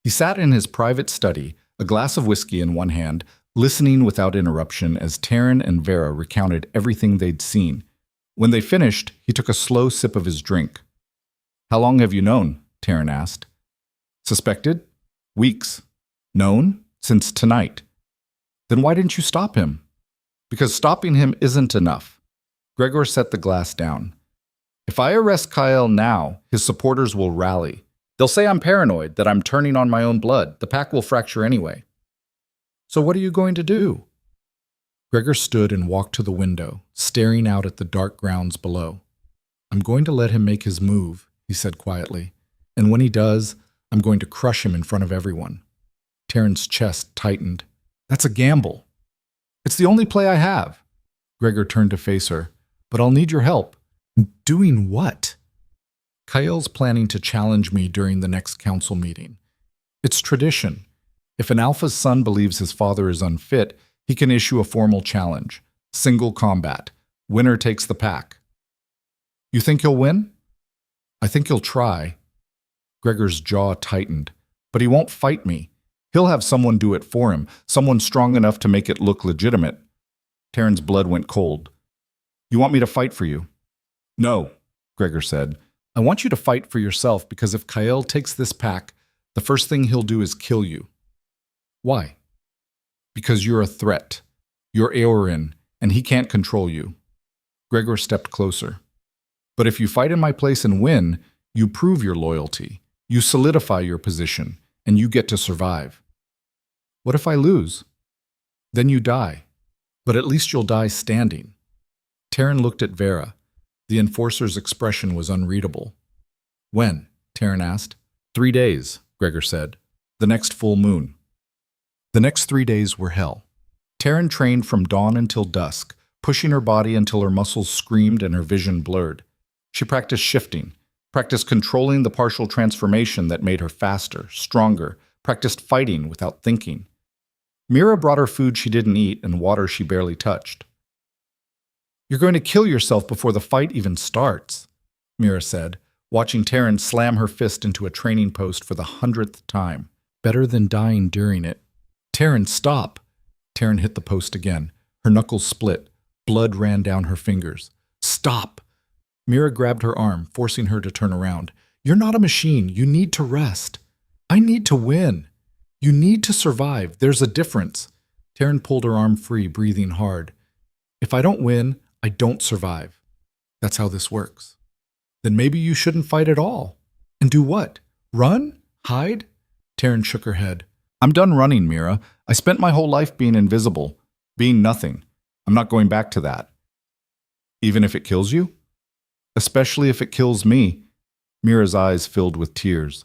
He sat in his private study, a glass of whiskey in one hand, listening without interruption as Taryn and Vera recounted everything they'd seen. When they finished, he took a slow sip of his drink. "How long have you known?" Taryn asked. "Suspected? Weeks. Known? Since tonight." "Then why didn't you stop him?" "Because stopping him isn't enough." Gregor set the glass down. If I arrest Kyle now, his supporters will rally. They'll say I'm paranoid, that I'm turning on my own blood. The pack will fracture anyway. So what are you going to do? Gregor stood and walked to the window, staring out at the dark grounds below. I'm going to let him make his move, he said quietly. And when he does, I'm going to crush him in front of everyone. Taryn's chest tightened. That's a gamble. It's the only play I have. Gregor turned to face her. But I'll need your help. Doing what? Kyle's planning to challenge me during the next council meeting. It's tradition. If an alpha's son believes his father is unfit, he can issue a formal challenge. Single combat. Winner takes the pack. You think he'll win? I think he'll try. Gregor's jaw tightened. But he won't fight me. He'll have someone do it for him, someone strong enough to make it look legitimate. Taryn's blood went cold. You want me to fight for you? No, Gregor said. I want you to fight for yourself because if Kyle takes this pack, the first thing he'll do is kill you. Why? Because you're a threat. You're Aorin, and he can't control you. Gregor stepped closer. But if you fight in my place and win, you prove your loyalty. You solidify your position, and you get to survive. What if I lose? Then you die. But at least you'll die standing. Taryn looked at Vera. The enforcer's expression was unreadable. When? Taryn asked. 3 days, Gregor said. The next full moon. The next 3 days were hell. Taryn trained from dawn until dusk, pushing her body until her muscles screamed and her vision blurred. She practiced shifting, practiced controlling the partial transformation that made her faster, stronger, practiced fighting without thinking. Mira brought her food she didn't eat and water she barely touched. You're going to kill yourself before the fight even starts, Mira said, watching Taryn slam her fist into a training post for the 100th time. Better than dying during it. Taryn, stop! Taryn hit the post again. Her knuckles split. Blood ran down her fingers. Stop! Mira grabbed her arm, forcing her to turn around. You're not a machine. You need to rest. I need to win. You need to survive. There's a difference. Taryn pulled her arm free, breathing hard. If I don't win, I don't survive. That's how this works. Then maybe you shouldn't fight at all. And do what? Run? Hide? Taryn shook her head. I'm done running, Mira. I spent my whole life being invisible, being nothing. I'm not going back to that. Even if it kills you? Especially if it kills me. Mira's eyes filled with tears.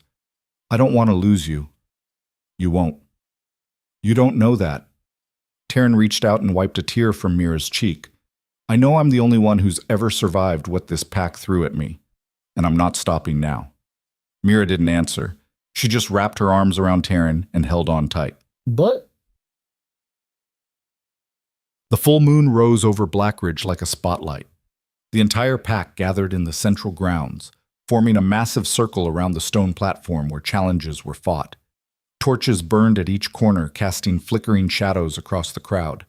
I don't want to lose you. You won't. You don't know that. Taryn reached out and wiped a tear from Mira's cheek. I know I'm the only one who's ever survived what this pack threw at me, and I'm not stopping now. Mira didn't answer. She just wrapped her arms around Taryn and held on tight. But the full moon rose over Blackridge like a spotlight. The entire pack gathered in the central grounds, forming a massive circle around the stone platform where challenges were fought. Torches burned at each corner, casting flickering shadows across the crowd.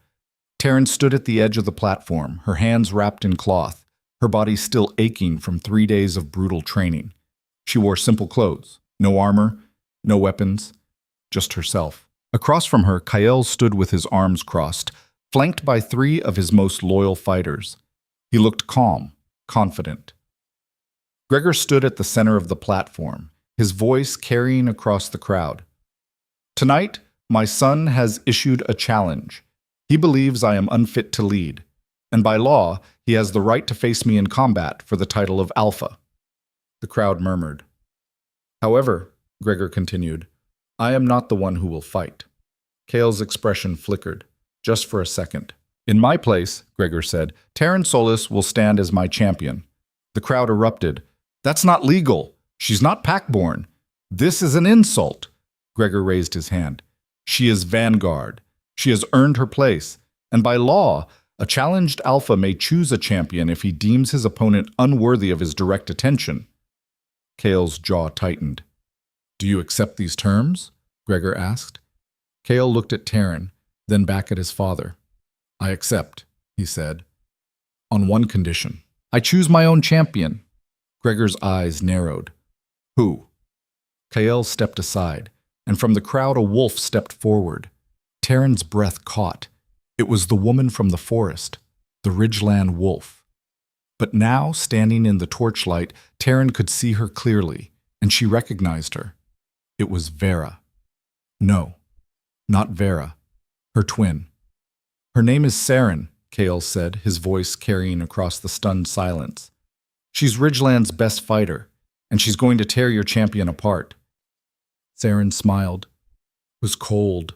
Taryn stood at the edge of the platform, her hands wrapped in cloth, her body still aching from 3 days of brutal training. She wore simple clothes, no armor, no weapons, just herself. Across from her, Kyle stood with his arms crossed, flanked by 3 of his most loyal fighters. He looked calm, confident. Gregor stood at the center of the platform, his voice carrying across the crowd. Tonight, my son has issued a challenge. He believes I am unfit to lead, and by law, he has the right to face me in combat for the title of Alpha. The crowd murmured. However, Gregor continued, I am not the one who will fight. Kale's expression flickered, just for a second. In my place, Gregor said, Taryn Solis will stand as my champion. The crowd erupted. That's not legal. She's not pack-born. This is an insult. Gregor raised his hand. She is vanguard. She has earned her place. And by law, a challenged alpha may choose a champion if he deems his opponent unworthy of his direct attention. Kale's jaw tightened. Do you accept these terms? Gregor asked. Kale looked at Taryn, then back at his father. I accept, he said. On one condition. I choose my own champion. Gregor's eyes narrowed. Who? Kale stepped aside, and from the crowd a wolf stepped forward. Taryn's breath caught. It was the woman from the forest, the Ridgeland wolf. But now, standing in the torchlight, Taryn could see her clearly, and she recognized her. It was Vera. No, not Vera. Her twin. Her name is Saren, Kale said, his voice carrying across the stunned silence. She's Ridgeland's best fighter, and she's going to tear your champion apart. Saren smiled. It was cold.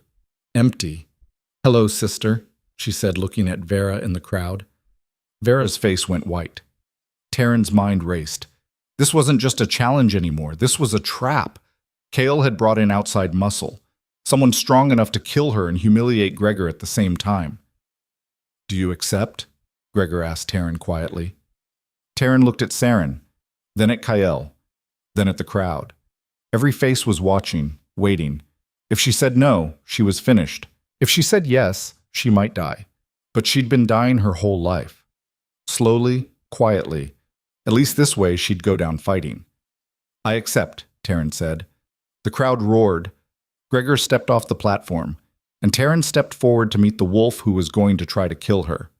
Empty. Hello, sister, she said, looking at Vera in the crowd. Vera's face went white. Taryn's mind raced. This wasn't just a challenge anymore. This was a trap. Kale had brought in outside muscle. Someone strong enough to kill her and humiliate Gregor at the same time. Do you accept? Gregor asked Taryn quietly. Taryn looked at Saren, then at Kyle, then at the crowd. Every face was watching, waiting. If she said no, she was finished. If she said yes, she might die. But she'd been dying her whole life. Slowly, quietly. At least this way she'd go down fighting. I accept, Taryn said. The crowd roared. Gregor stepped off the platform, and Taryn stepped forward to meet the wolf who was going to try to kill her.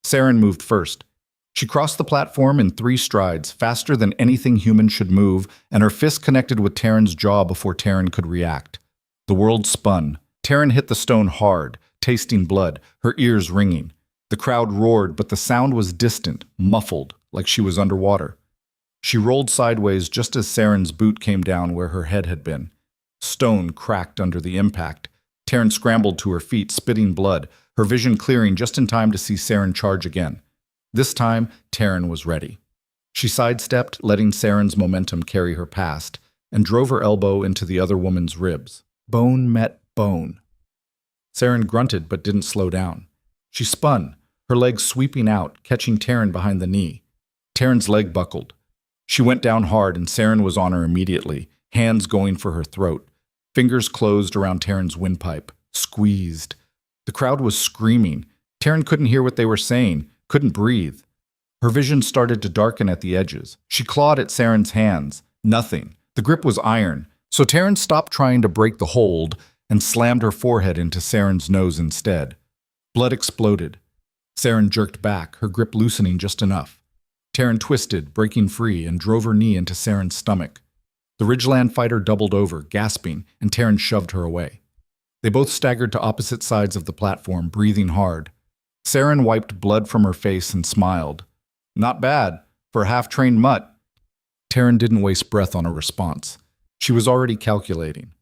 Saren moved first. She crossed the platform in 3 strides, faster than anything human should move, and her fist connected with Taryn's jaw before Taryn could react. The world spun. Taryn hit the stone hard, tasting blood, her ears ringing. The crowd roared, but the sound was distant, muffled, like she was underwater. She rolled sideways just as Saren's boot came down where her head had been. Stone cracked under the impact. Taryn scrambled to her feet, spitting blood, her vision clearing just in time to see Saren charge again. This time, Taryn was ready. She sidestepped, letting Saren's momentum carry her past, and drove her elbow into the other woman's ribs. Bone met bone. Saren grunted but didn't slow down. She spun, her legs sweeping out, catching Taryn behind the knee. Taryn's leg buckled. She went down hard and Saren was on her immediately, hands going for her throat. Fingers closed around Taryn's windpipe, squeezed. The crowd was screaming. Taryn couldn't hear what they were saying, couldn't breathe. Her vision started to darken at the edges. She clawed at Saren's hands. Nothing. The grip was iron. So Taryn stopped trying to break the hold and slammed her forehead into Saren's nose instead. Blood exploded. Saren jerked back, her grip loosening just enough. Taryn twisted, breaking free, and drove her knee into Saren's stomach. The Ridgeland fighter doubled over, gasping, and Taryn shoved her away. They both staggered to opposite sides of the platform, breathing hard. Saren wiped blood from her face and smiled. Not bad, for a half-trained mutt. Taryn didn't waste breath on a response. She was already calculating.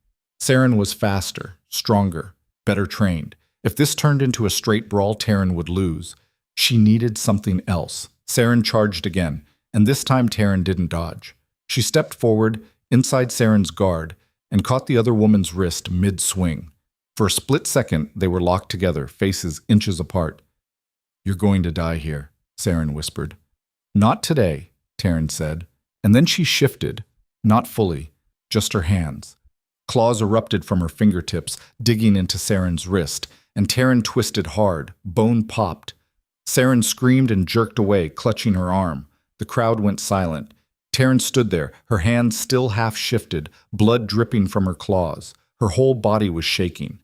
Saren was faster, stronger, better trained. If this turned into a straight brawl, Taryn would lose. She needed something else. Saren charged again, and this time Taryn didn't dodge. She stepped forward, inside Saren's guard, and caught the other woman's wrist mid-swing. For a split second, they were locked together, faces inches apart. You're going to die here, Saren whispered. Not today, Taryn said, and then she shifted, not fully, just her hands. Claws erupted from her fingertips, digging into Saren's wrist, and Taryn twisted hard, bone popped. Saren screamed and jerked away, clutching her arm. The crowd went silent. Taryn stood there, her hands still half-shifted, blood dripping from her claws. Her whole body was shaking.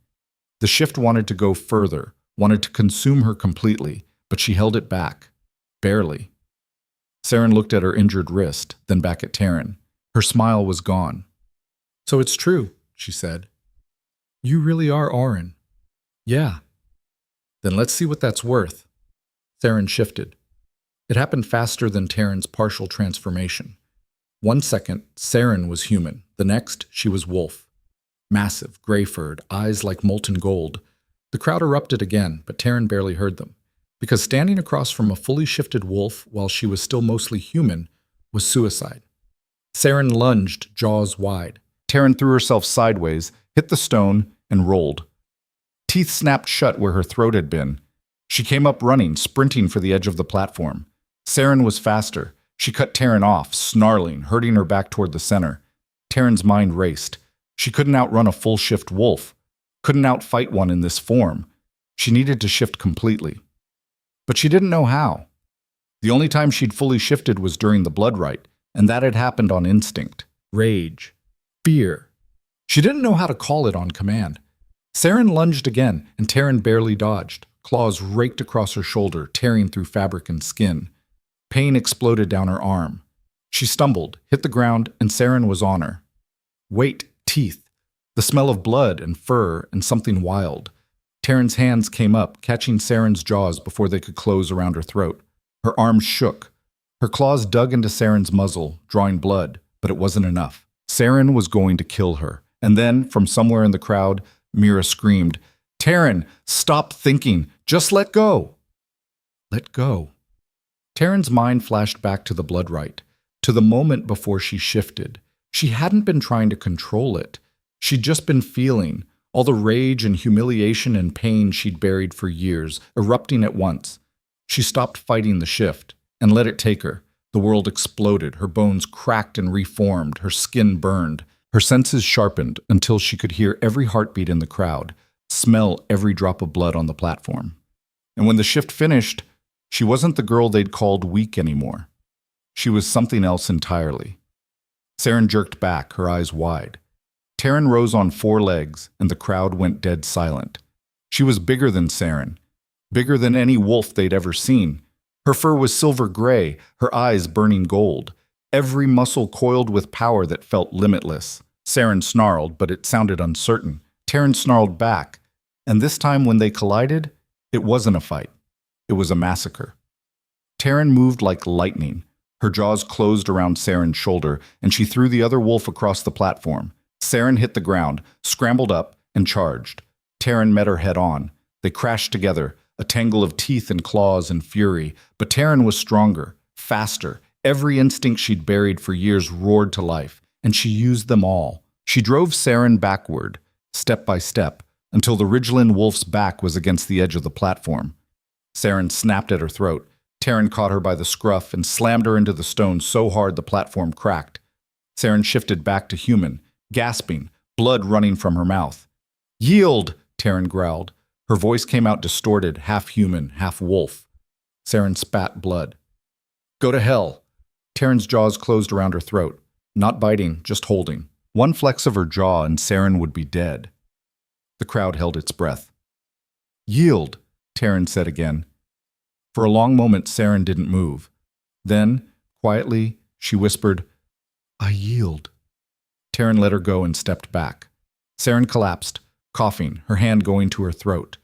The shift wanted to go further, wanted to consume her completely, but she held it back. Barely. Saren looked at her injured wrist, then back at Taryn. Her smile was gone. So it's true, she said. You really are Oren. Yeah. Then let's see what that's worth. Saren shifted. It happened faster than Taryn's partial transformation. 1 second, Saren was human. The next, she was wolf. Massive, gray-furred, eyes like molten gold. The crowd erupted again, but Taryn barely heard them. Because standing across from a fully shifted wolf while she was still mostly human was suicide. Saren lunged, jaws wide. Taryn threw herself sideways, hit the stone, and rolled. Teeth snapped shut where her throat had been. She came up running, sprinting for the edge of the platform. Saren was faster. She cut Taryn off, snarling, hurting her back toward the center. Taryn's mind raced. She couldn't outrun a full-shift wolf. Couldn't outfight one in this form. She needed to shift completely. But she didn't know how. The only time she'd fully shifted was during the blood rite, and that had happened on instinct. Rage. Fear. She didn't know how to call it on command. Saren lunged again, and Taryn barely dodged. Claws raked across her shoulder, tearing through fabric and skin. Pain exploded down her arm. She stumbled, hit the ground, and Taryn was on her. Weight, teeth, the smell of blood and fur and something wild. Taryn's hands came up, catching Taryn's jaws before they could close around her throat. Her arms shook. Her claws dug into Taryn's muzzle, drawing blood, but it wasn't enough. Taryn was going to kill her. And then, from somewhere in the crowd, Mira screamed, "Taryn, stop thinking. Just let go." Let go. Taryn's mind flashed back to the blood rite, to the moment before she shifted. She hadn't been trying to control it. She'd just been feeling all the rage and humiliation and pain she'd buried for years, erupting at once. She stopped fighting the shift and let it take her. The world exploded, her bones cracked and reformed, her skin burned. Her senses sharpened until she could hear every heartbeat in the crowd, smell every drop of blood on the platform. And when the shift finished, she wasn't the girl they'd called weak anymore. She was something else entirely. Taryn jerked back, her eyes wide. Taryn rose on 4 legs, and the crowd went dead silent. She was bigger than Taryn, bigger than any wolf they'd ever seen. Her fur was silver gray, her eyes burning gold. Every muscle coiled with power that felt limitless. Taryn snarled, but it sounded uncertain. Taryn snarled back, and this time when they collided, it wasn't a fight. It was a massacre. Taryn moved like lightning. Her jaws closed around Taryn's shoulder, and she threw the other wolf across the platform. Taryn hit the ground, scrambled up, and charged. Taryn met her head on. They crashed together, a tangle of teeth and claws and fury, but Taryn was stronger, faster. Every instinct she'd buried for years roared to life, and she used them all. She drove Taryn backward, step by step, until the Ridgeland wolf's back was against the edge of the platform. Taryn snapped at her throat. Taryn caught her by the scruff and slammed her into the stone so hard the platform cracked. Taryn shifted back to human, gasping, blood running from her mouth. "Yield!" Taryn growled. Her voice came out distorted, half human, half wolf. Taryn spat blood. "Go to hell!" Taryn's jaws closed around her throat, not biting, just holding. One flex of her jaw and Taryn would be dead. The crowd held its breath. "Yield," Taryn said again. For a long moment, Taryn didn't move. Then, quietly, she whispered, "I yield." Taryn let her go and stepped back. Taryn collapsed, coughing, her hand going to her throat.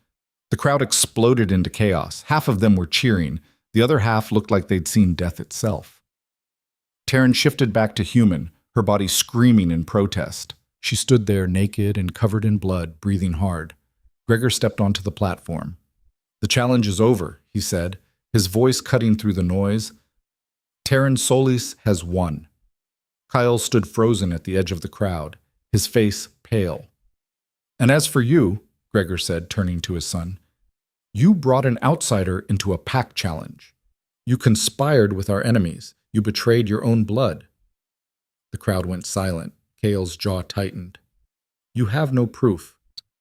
The crowd exploded into chaos. Half of them were cheering. The other half looked like they'd seen death itself. Taryn shifted back to human, her body screaming in protest. She stood there naked and covered in blood, breathing hard. Gregor stepped onto the platform. "The challenge is over," he said, his voice cutting through the noise. "Taryn Solis has won." Kyle stood frozen at the edge of the crowd, his face pale. "And as for you," Gregor said, turning to his son, "you brought an outsider into a pack challenge. You conspired with our enemies. You betrayed your own blood." The crowd went silent. Kale's jaw tightened. "You have no proof."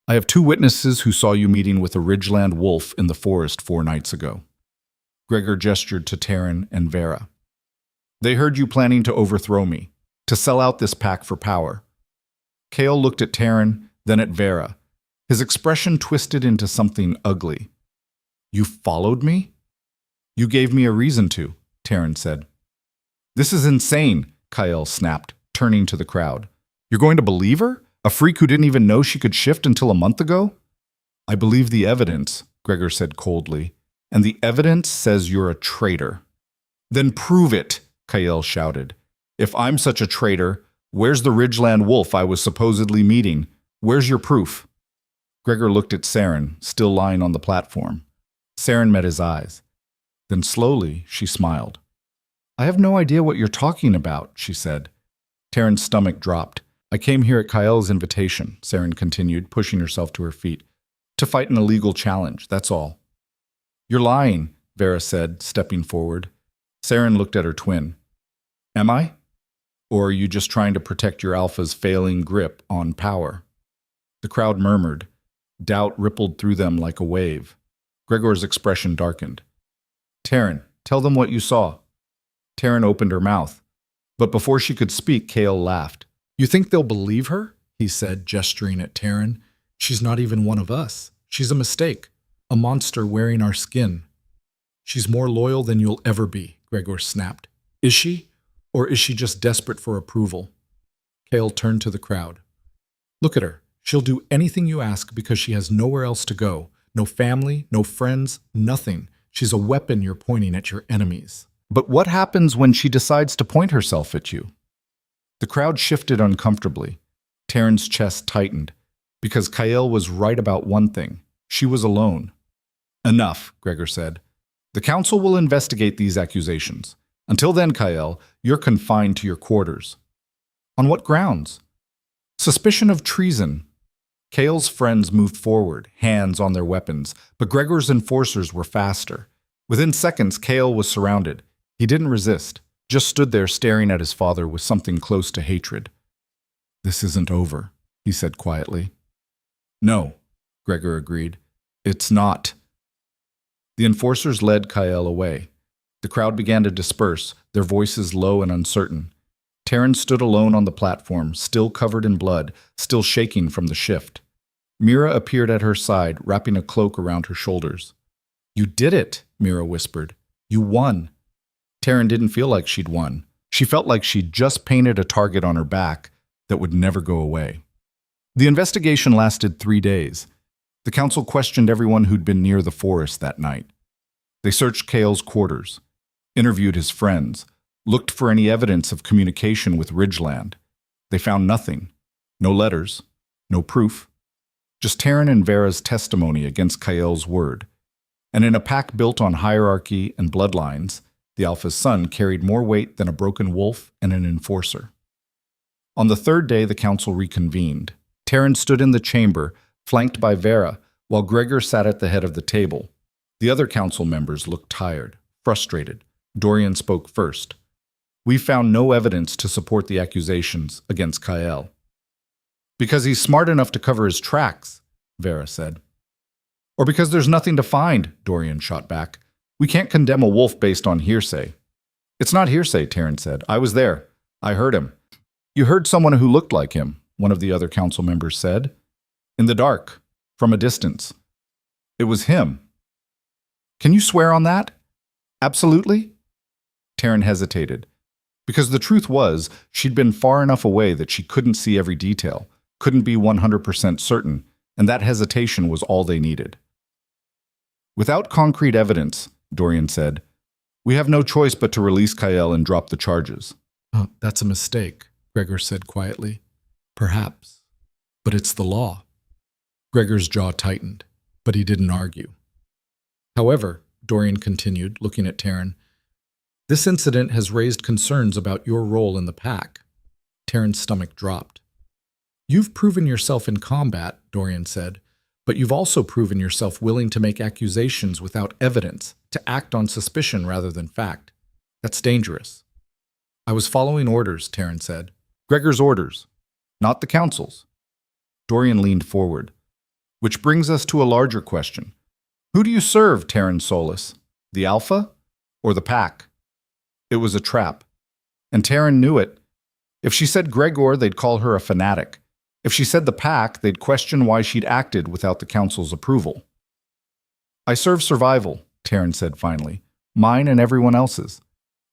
"I have 2 witnesses who saw you meeting with a Ridgeland wolf in the forest 4 nights ago." Gregor gestured to Taryn and Vera. "They heard you planning to overthrow me, to sell out this pack for power." Kale looked at Taryn, then at Vera. His expression twisted into something ugly. "You followed me?" "You gave me a reason to," Taryn said. "This is insane," Kyle snapped, turning to the crowd. "You're going to believe her? A freak who didn't even know she could shift until a month ago?" "I believe the evidence," Gregor said coldly, "and the evidence says you're a traitor." "Then prove it," Kyle shouted. "If I'm such a traitor, where's the Ridgeland wolf I was supposedly meeting? Where's your proof?" Gregor looked at Taryn, still lying on the platform. Taryn met his eyes. Then slowly, she smiled. "I have no idea what you're talking about," she said. Taryn's stomach dropped. "I came here at Kyle's invitation," Taryn continued, pushing herself to her feet. "To fight an illegal challenge, that's all." "You're lying," Vera said, stepping forward. Taryn looked at her twin. "Am I? Or are you just trying to protect your alpha's failing grip on power?" The crowd murmured. Doubt rippled through them like a wave. Gregor's expression darkened. "Taryn, tell them what you saw." Taryn opened her mouth. But before she could speak, Kale laughed. "You think they'll believe her?" he said, gesturing at Taryn. "She's not even one of us. She's a mistake. A monster wearing our skin." "She's more loyal than you'll ever be," Gregor snapped. Is she? Or is she just desperate for approval? Kale turned to the crowd. Look at her. She'll do anything you ask because she has nowhere else to go. No family, no friends, nothing. She's a weapon you're pointing at your enemies. But what happens when she decides to point herself at you? The crowd shifted uncomfortably. Taryn's chest tightened, because Kyle was right about one thing. She was alone. Enough, Gregor said. The council will investigate these accusations. Until then, Kyle, you're confined to your quarters. On what grounds? Suspicion of treason. Kale's friends moved forward, hands on their weapons, but Gregor's enforcers were faster. Within seconds, Kale was surrounded. He didn't resist, just stood there staring at his father with something close to hatred. This isn't over, he said quietly. No, Gregor agreed. It's not. The enforcers led Kyle away. The crowd began to disperse, their voices low and uncertain. Taryn stood alone on the platform, still covered in blood, still shaking from the shift. Mira appeared at her side, wrapping a cloak around her shoulders. You did it, Mira whispered. You won. Taryn didn't feel like she'd won. She felt like she'd just painted a target on her back that would never go away. The investigation lasted 3 days. The council questioned everyone who'd been near the forest that night. They searched Kale's quarters, interviewed his friends, looked for any evidence of communication with Ridgeland. They found nothing. No letters, no proof. Just Taryn and Vera's testimony against Kale's word. And in a pack built on hierarchy and bloodlines, the Alpha's son carried more weight than a broken wolf and an enforcer. On the 3rd day, the council reconvened. Taryn stood in the chamber, flanked by Vera, while Gregor sat at the head of the table. The other council members looked tired, frustrated. Dorian spoke first. We found no evidence to support the accusations against Kyle. Because he's smart enough to cover his tracks, Vera said. Or because there's nothing to find, Dorian shot back. We can't condemn a wolf based on hearsay. It's not hearsay, Taryn said. I was there. I heard him. You heard someone who looked like him, one of the other council members said. In the dark, from a distance. It was him. Can you swear on that? Absolutely? Taryn hesitated. Because the truth was, she'd been far enough away that she couldn't see every detail, couldn't be 100% certain, and that hesitation was all they needed. Without concrete evidence, Dorian said, we have no choice but to release Kyle and drop the charges. Oh, that's a mistake, Gregor said quietly. Perhaps. But it's the law. Gregor's jaw tightened, but he didn't argue. However, Dorian continued, looking at Taryn, this incident has raised concerns about your role in the pack. Taryn's stomach dropped. You've proven yourself in combat, Dorian said, but you've also proven yourself willing to make accusations without evidence, to act on suspicion rather than fact. That's dangerous. I was following orders, Taryn said. Gregor's orders, not the council's. Dorian leaned forward. Which brings us to a larger question. Who do you serve, Taryn Solis? The Alpha or the pack? It was a trap. And Taryn knew it. If she said Gregor, they'd call her a fanatic. If she said the pack, they'd question why she'd acted without the council's approval. I serve survival, Taryn said finally. Mine and everyone else's.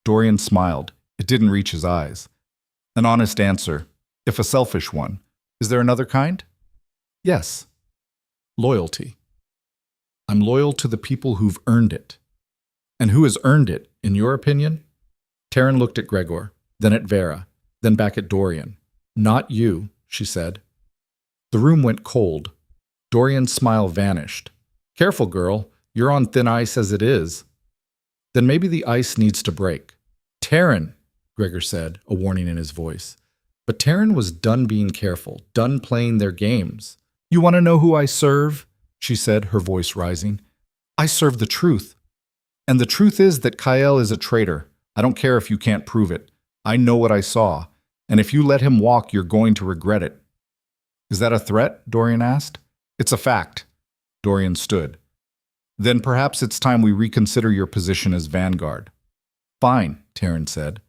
Dorian smiled. It didn't reach his eyes. An honest answer, if a selfish one. Is there another kind? Yes. Loyalty. I'm loyal to the people who've earned it. And who has earned it, in your opinion? Taryn looked at Gregor, then at Vera, then back at Dorian. Not you, she said. The room went cold. Dorian's smile vanished. Careful, girl. You're on thin ice as it is. Then maybe the ice needs to break. Taryn, Gregor said, a warning in his voice. But Taryn was done being careful, done playing their games. You want to know who I serve? She said, her voice rising. I serve the truth. And the truth is that Kyle is a traitor. I don't care if you can't prove it. I know what I saw. And if you let him walk, you're going to regret it. Is that a threat? Dorian asked. It's a fact. Dorian stood. Then perhaps it's time we reconsider your position as vanguard. Fine, Taryn said.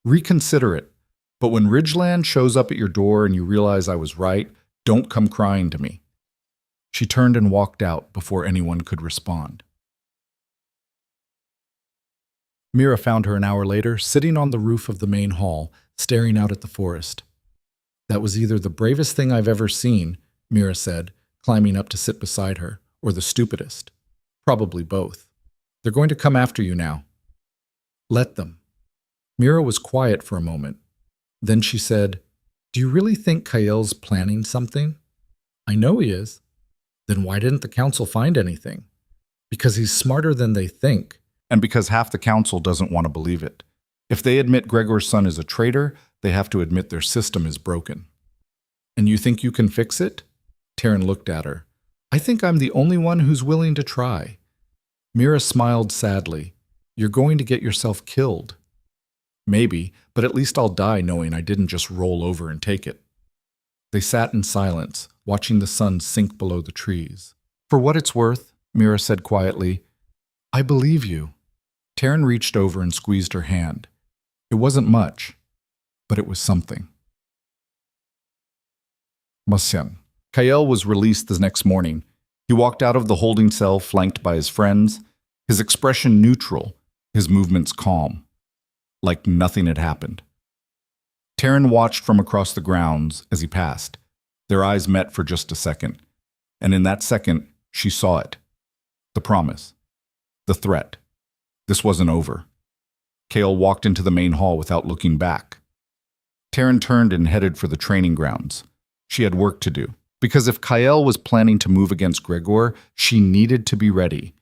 Reconsider it. But when Ridgeland shows up at your door and you realize I was right, don't come crying to me. She turned and walked out before anyone could respond. Mira found her an hour later, sitting on the roof of the main hall, staring out at the forest. That was either the bravest thing I've ever seen, Mira said, climbing up to sit beside her, or the stupidest. Probably both. They're going to come after you now. Let them. Mira was quiet for a moment. Then she said, Do you really think Kael's planning something? I know he is. Then why didn't the council find anything? Because he's smarter than they think. And because half the council doesn't want to believe it. If they admit Gregor's son is a traitor, they have to admit their system is broken. And you think you can fix it? Taryn looked at her. I think I'm the only one who's willing to try. Mira smiled sadly. You're going to get yourself killed. Maybe, but at least I'll die knowing I didn't just roll over and take it. They sat in silence, watching the sun sink below the trees. For what it's worth, Mira said quietly, I believe you. Taryn reached over and squeezed her hand. It wasn't much, but it was something. Masyan. Kael was released the next morning. He walked out of the holding cell flanked by his friends, his expression neutral, his movements calm, like nothing had happened. Taryn watched from across the grounds as he passed. Their eyes met for just a second, and in that second, she saw it. The promise. The threat. This wasn't over. Kael walked into the main hall without looking back. Taryn turned and headed for the training grounds. She had work to do. Because if Kael was planning to move against Gregor, she needed to be ready.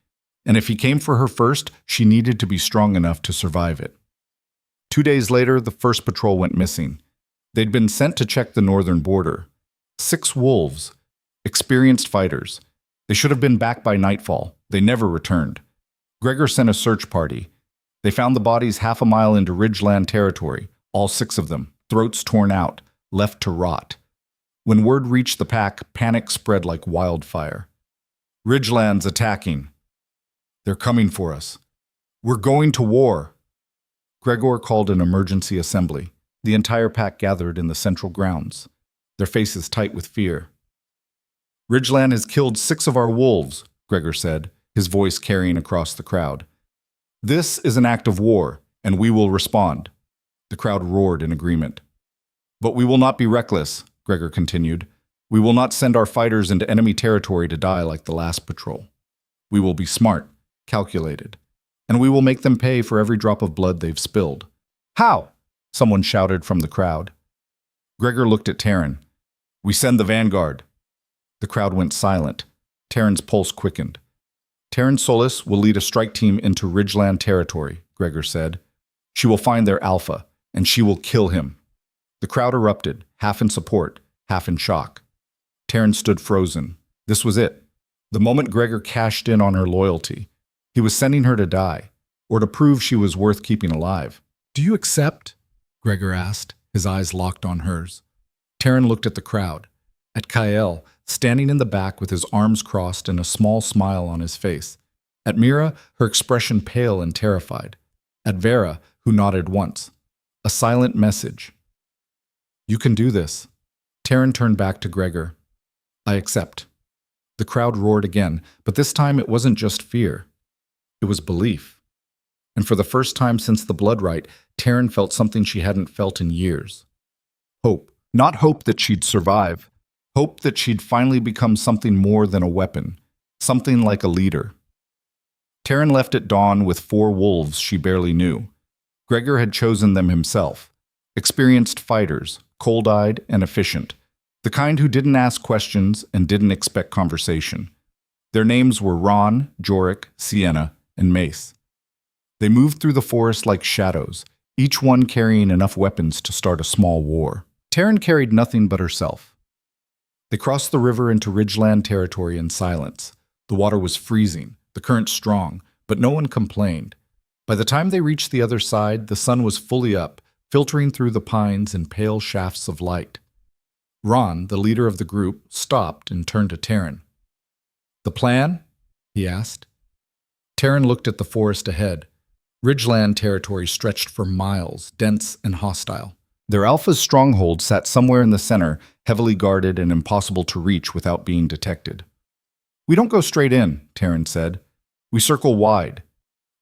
And if he came for her first, she needed to be strong enough to survive it. 2 days later, the first patrol went missing. They'd been sent to check the northern border. 6 wolves. Experienced fighters. They should have been back by nightfall. They never returned. Gregor sent a search party. They found the bodies half a mile into Ridgeland territory, all 6 of them, throats torn out, left to rot. When word reached the pack, panic spread like wildfire. Ridgeland's attacking. They're coming for us. We're going to war. Gregor called an emergency assembly. The entire pack gathered in the central grounds, their faces tight with fear. Ridgeland has killed 6 of our wolves, Gregor said, his voice carrying across the crowd. This is an act of war, and we will respond. The crowd roared in agreement. But we will not be reckless, Gregor continued. We will not send our fighters into enemy territory to die like the last patrol. We will be smart, calculated, and we will make them pay for every drop of blood they've spilled. How? Someone shouted from the crowd. Gregor looked at Taryn. We send the vanguard. The crowd went silent. Taryn's pulse quickened. Taryn Solis will lead a strike team into Ridgeland territory, Gregor said. She will find their alpha, and she will kill him. The crowd erupted, half in support, half in shock. Taryn stood frozen. This was it. The moment Gregor cashed in on her loyalty. He was sending her to die, or to prove she was worth keeping alive. Do you accept? Gregor asked, his eyes locked on hers. Taryn looked at the crowd, at Kael, standing in the back with his arms crossed and a small smile on his face. At Mira, her expression pale and terrified. At Vera, who nodded once. A silent message. You can do this. Taryn turned back to Gregor. I accept. The crowd roared again, but this time it wasn't just fear. It was belief. And for the first time since the blood rite, Taryn felt something she hadn't felt in years. Hope. Not hope that she'd survive. Hope that she'd finally become something more than a weapon. Something like a leader. Taryn left at dawn with 4 wolves she barely knew. Gregor had chosen them himself. Experienced fighters, cold-eyed and efficient. The kind who didn't ask questions and didn't expect conversation. Their names were Ron, Jorik, Sienna, and Mace. They moved through the forest like shadows, each one carrying enough weapons to start a small war. Taryn carried nothing but herself. They crossed the river into Ridgeland territory in silence. The water was freezing, the current strong, but no one complained. By the time they reached the other side, the sun was fully up, filtering through the pines in pale shafts of light. Ron, the leader of the group, stopped and turned to Taryn. The plan? He asked. Taryn looked at the forest ahead. Ridgeland territory stretched for miles, dense and hostile. Their alpha's stronghold sat somewhere in the center, heavily guarded and impossible to reach without being detected. We don't go straight in, Taryn said. We circle wide.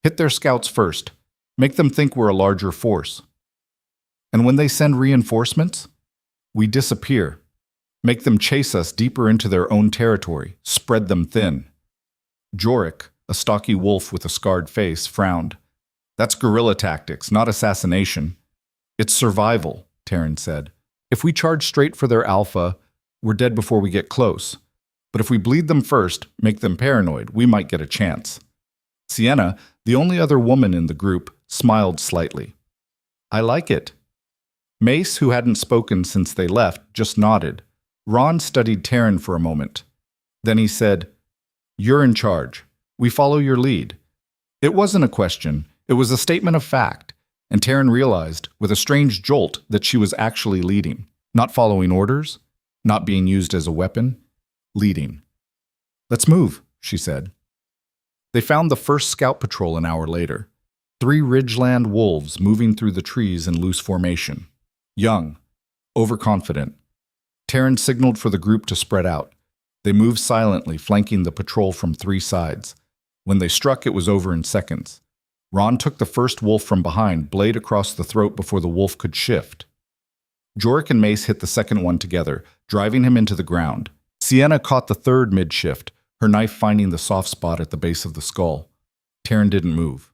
Hit their scouts first. Make them think we're a larger force. And when they send reinforcements, we disappear. Make them chase us deeper into their own territory, spread them thin. Jorik, a stocky wolf with a scarred face, frowned. That's guerrilla tactics, not assassination. It's survival, Taryn said. If we charge straight for their alpha, we're dead before we get close. But if we bleed them first, make them paranoid, we might get a chance. Sienna, the only other woman in the group, smiled slightly. I like it. Mace, who hadn't spoken since they left, just nodded. Ron studied Taryn for a moment. Then he said, You're in charge. We follow your lead. It wasn't a question, it was a statement of fact, and Taryn realized, with a strange jolt, that she was actually leading. Not following orders, not being used as a weapon, leading. Let's move, she said. They found the first scout patrol an hour later. 3 Ridgeland wolves moving through the trees in loose formation. Young, overconfident. Taryn signaled for the group to spread out. They moved silently, flanking the patrol from 3 sides. When they struck, it was over in seconds. Ron took the first wolf from behind, blade across the throat before the wolf could shift. Jorik and Mace hit the second one together, driving him into the ground. Sienna caught the third mid-shift, her knife finding the soft spot at the base of the skull. Taryn didn't move,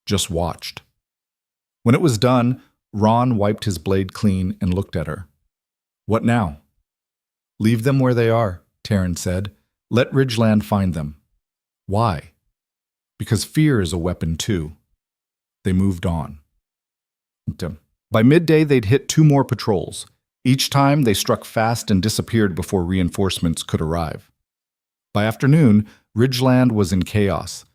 just watched. When it was done, Ron wiped his blade clean and looked at her. What now? Leave them where they are, Taryn said. Let Ridgeland find them. Why? Because fear is a weapon too. They moved on. By midday, they'd hit 2 more patrols. Each time, they struck fast and disappeared before reinforcements could arrive. By afternoon, Ridgeland was in chaos.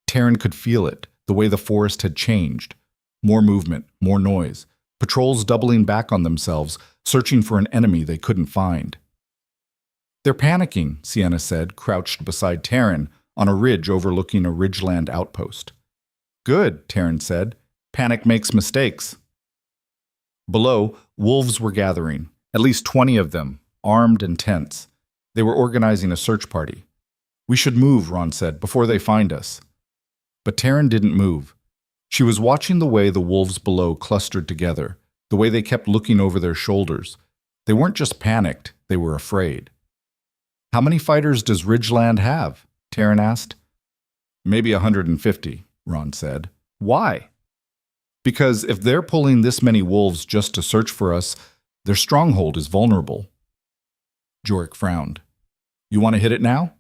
Taryn could feel it, the way the forest had changed. More movement, more noise. Patrols doubling back on themselves, searching for an enemy they couldn't find. They're panicking, Sienna said, crouched beside Taryn on a ridge overlooking a Ridgeland outpost. Good, Taryn said. Panic makes mistakes. Below, wolves were gathering, at least 20 of them, armed and tense. They were organizing a search party. We should move, Ron said, before they find us. But Taryn didn't move. She was watching the way the wolves below clustered together, the way they kept looking over their shoulders. They weren't just panicked, they were afraid. How many fighters does Ridgeland have? Taryn asked. Maybe 150, Ron said. Why? Because if they're pulling this many wolves just to search for us, their stronghold is vulnerable. Jorik frowned. You want to hit it now?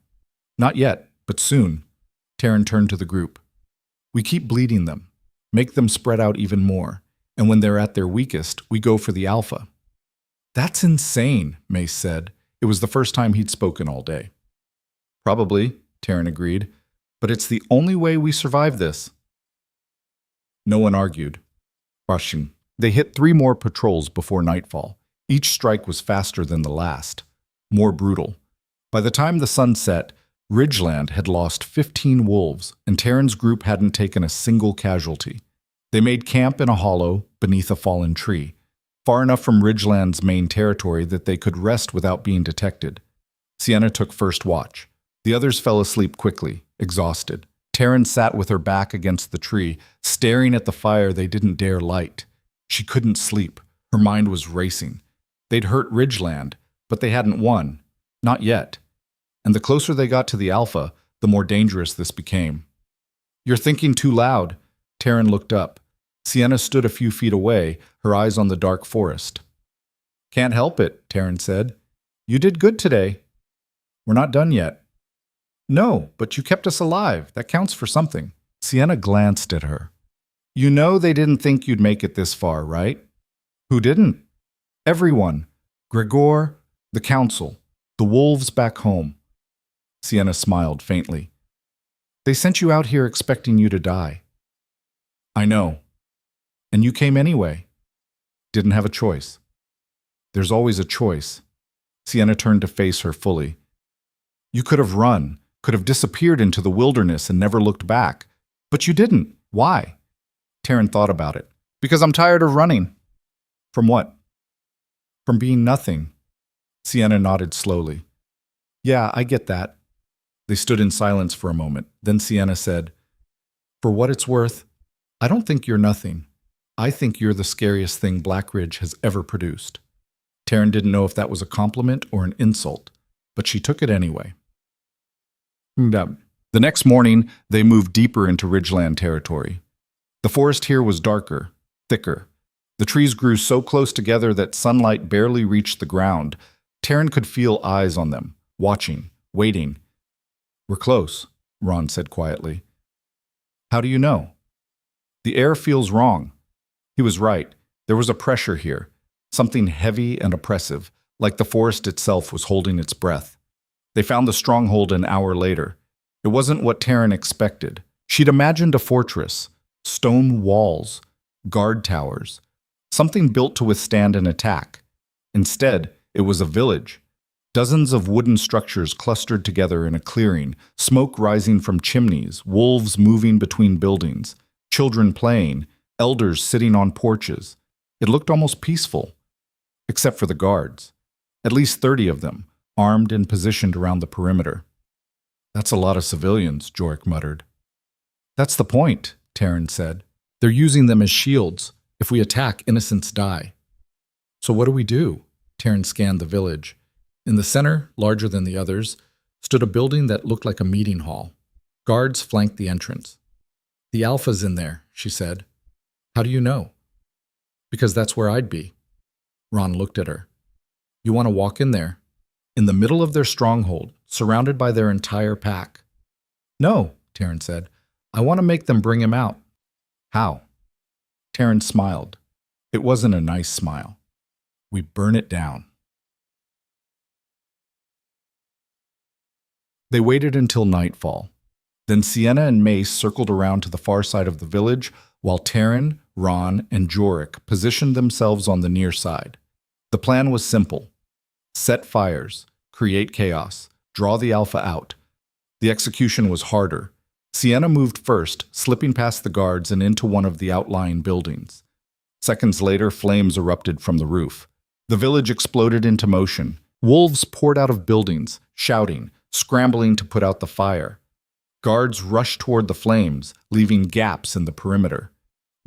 Not yet, but soon. Taryn turned to the group. We keep bleeding them, make them spread out even more, and when they're at their weakest, we go for the alpha. That's insane, Mace said. It was the first time he'd spoken all day. Probably, Taryn agreed, but it's the only way we survive this. No one argued. Rushing. They hit 3 more patrols before nightfall. Each strike was faster than the last, more brutal. By the time the sun set, Ridgeland had lost 15 wolves, and Taryn's group hadn't taken a single casualty. They made camp in a hollow beneath a fallen tree, far enough from Ridgeland's main territory that they could rest without being detected. Sienna took first watch. The others fell asleep quickly, exhausted. Taryn sat with her back against the tree, staring at the fire they didn't dare light. She couldn't sleep. Her mind was racing. They'd hurt Ridgeland, but they hadn't won. Not yet. And the closer they got to the alpha, the more dangerous this became. You're thinking too loud. Taryn looked up. Sienna stood a few feet away, her eyes on the dark forest. Can't help it, Taryn said. You did good today. We're not done yet. No, but you kept us alive. That counts for something. Sienna glanced at her. You know they didn't think you'd make it this far, right? Who didn't? Everyone. Gregor, the council, the wolves back home. Sienna smiled faintly. They sent you out here expecting you to die. I know. And you came anyway. Didn't have a choice. There's always a choice. Sienna turned to face her fully. You could have run, could have disappeared into the wilderness and never looked back. But you didn't. Why? Taryn thought about it. Because I'm tired of running. From what? From being nothing. Sienna nodded slowly. Yeah, I get that. They stood in silence for a moment. Then Sienna said, For what it's worth, I don't think you're nothing. I think you're the scariest thing Black Ridge has ever produced. Taryn didn't know if that was a compliment or an insult, but she took it anyway. The next morning, they moved deeper into ridgeland territory. The forest here was darker, thicker. The trees grew so close together that sunlight barely reached the ground. Taryn could feel eyes on them, watching, waiting. "We're close," Ron said quietly. "How do you know?" "The air feels wrong." He was right. There was a pressure here, something heavy and oppressive, like the forest itself was holding its breath. They found the stronghold an hour later. It wasn't what Taryn expected. She'd imagined a fortress, stone walls, guard towers, something built to withstand an attack. Instead, it was a village. Dozens of wooden structures clustered together in a clearing, smoke rising from chimneys, wolves moving between buildings, children playing, elders sitting on porches. It looked almost peaceful, except for the guards. At least 30 of them, armed and positioned around the perimeter. "That's a lot of civilians," Jorik muttered. "That's the point," Taryn said. "They're using them as shields. If we attack, innocents die." "So what do we do?" Taryn scanned the village. In the center, larger than the others, stood a building that looked like a meeting hall. Guards flanked the entrance. "The Alpha's in there," she said. "How do you know?" "Because that's where I'd be." Ron looked at her. "You want to walk in there?" "In the middle of their stronghold, surrounded by their entire pack." "No," Taryn said. "I want to make them bring him out." "How?" Taryn smiled. It wasn't a nice smile. "We burn it down." They waited until nightfall. Then Sienna and Mace circled around to the far side of the village, while Taryn, Ron, and Jorik positioned themselves on the near side. The plan was simple. Set fires, create chaos, draw the Alpha out. The execution was harder. Sienna moved first, slipping past the guards and into one of the outlying buildings. Seconds later, flames erupted from the roof. The village exploded into motion. Wolves poured out of buildings, shouting, scrambling to put out the fire. Guards rushed toward the flames, leaving gaps in the perimeter.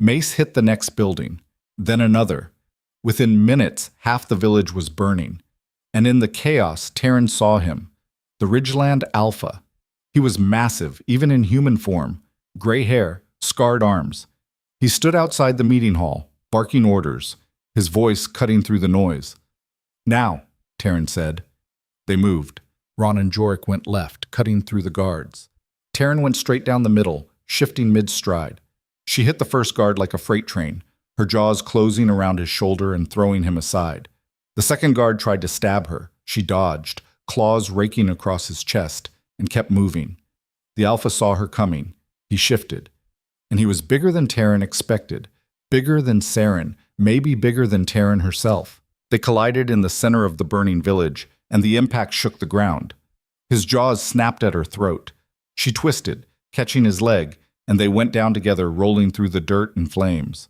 Mace hit the next building, then another. Within minutes, half the village was burning. And in the chaos, Taryn saw him. The Ridgeland Alpha. He was massive, even in human form. Gray hair, scarred arms. He stood outside the meeting hall, barking orders, his voice cutting through the noise. "Now," Taryn said. They moved. Ron and Jorik went left, cutting through the guards. Taryn went straight down the middle, shifting mid-stride. She hit the first guard like a freight train, her jaws closing around his shoulder and throwing him aside. The second guard tried to stab her. She dodged, claws raking across his chest, and kept moving. The Alpha saw her coming. He shifted. And he was bigger than Taryn expected, bigger than Saren, maybe bigger than Taryn herself. They collided in the center of the burning village, and the impact shook the ground. His jaws snapped at her throat. She twisted, catching his leg, and they went down together, rolling through the dirt and flames.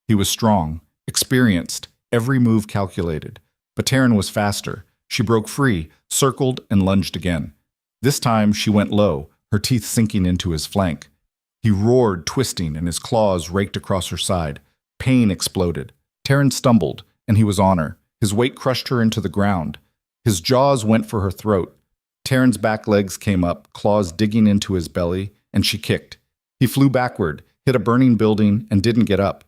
He was strong, experienced, every move calculated. But Taryn was faster. She broke free, circled, and lunged again. This time she went low, her teeth sinking into his flank. He roared, twisting, and his claws raked across her side. Pain exploded. Taryn stumbled, and he was on her. His weight crushed her into the ground. His jaws went for her throat. Taryn's back legs came up, claws digging into his belly, and she kicked. He flew backward, hit a burning building, and didn't get up.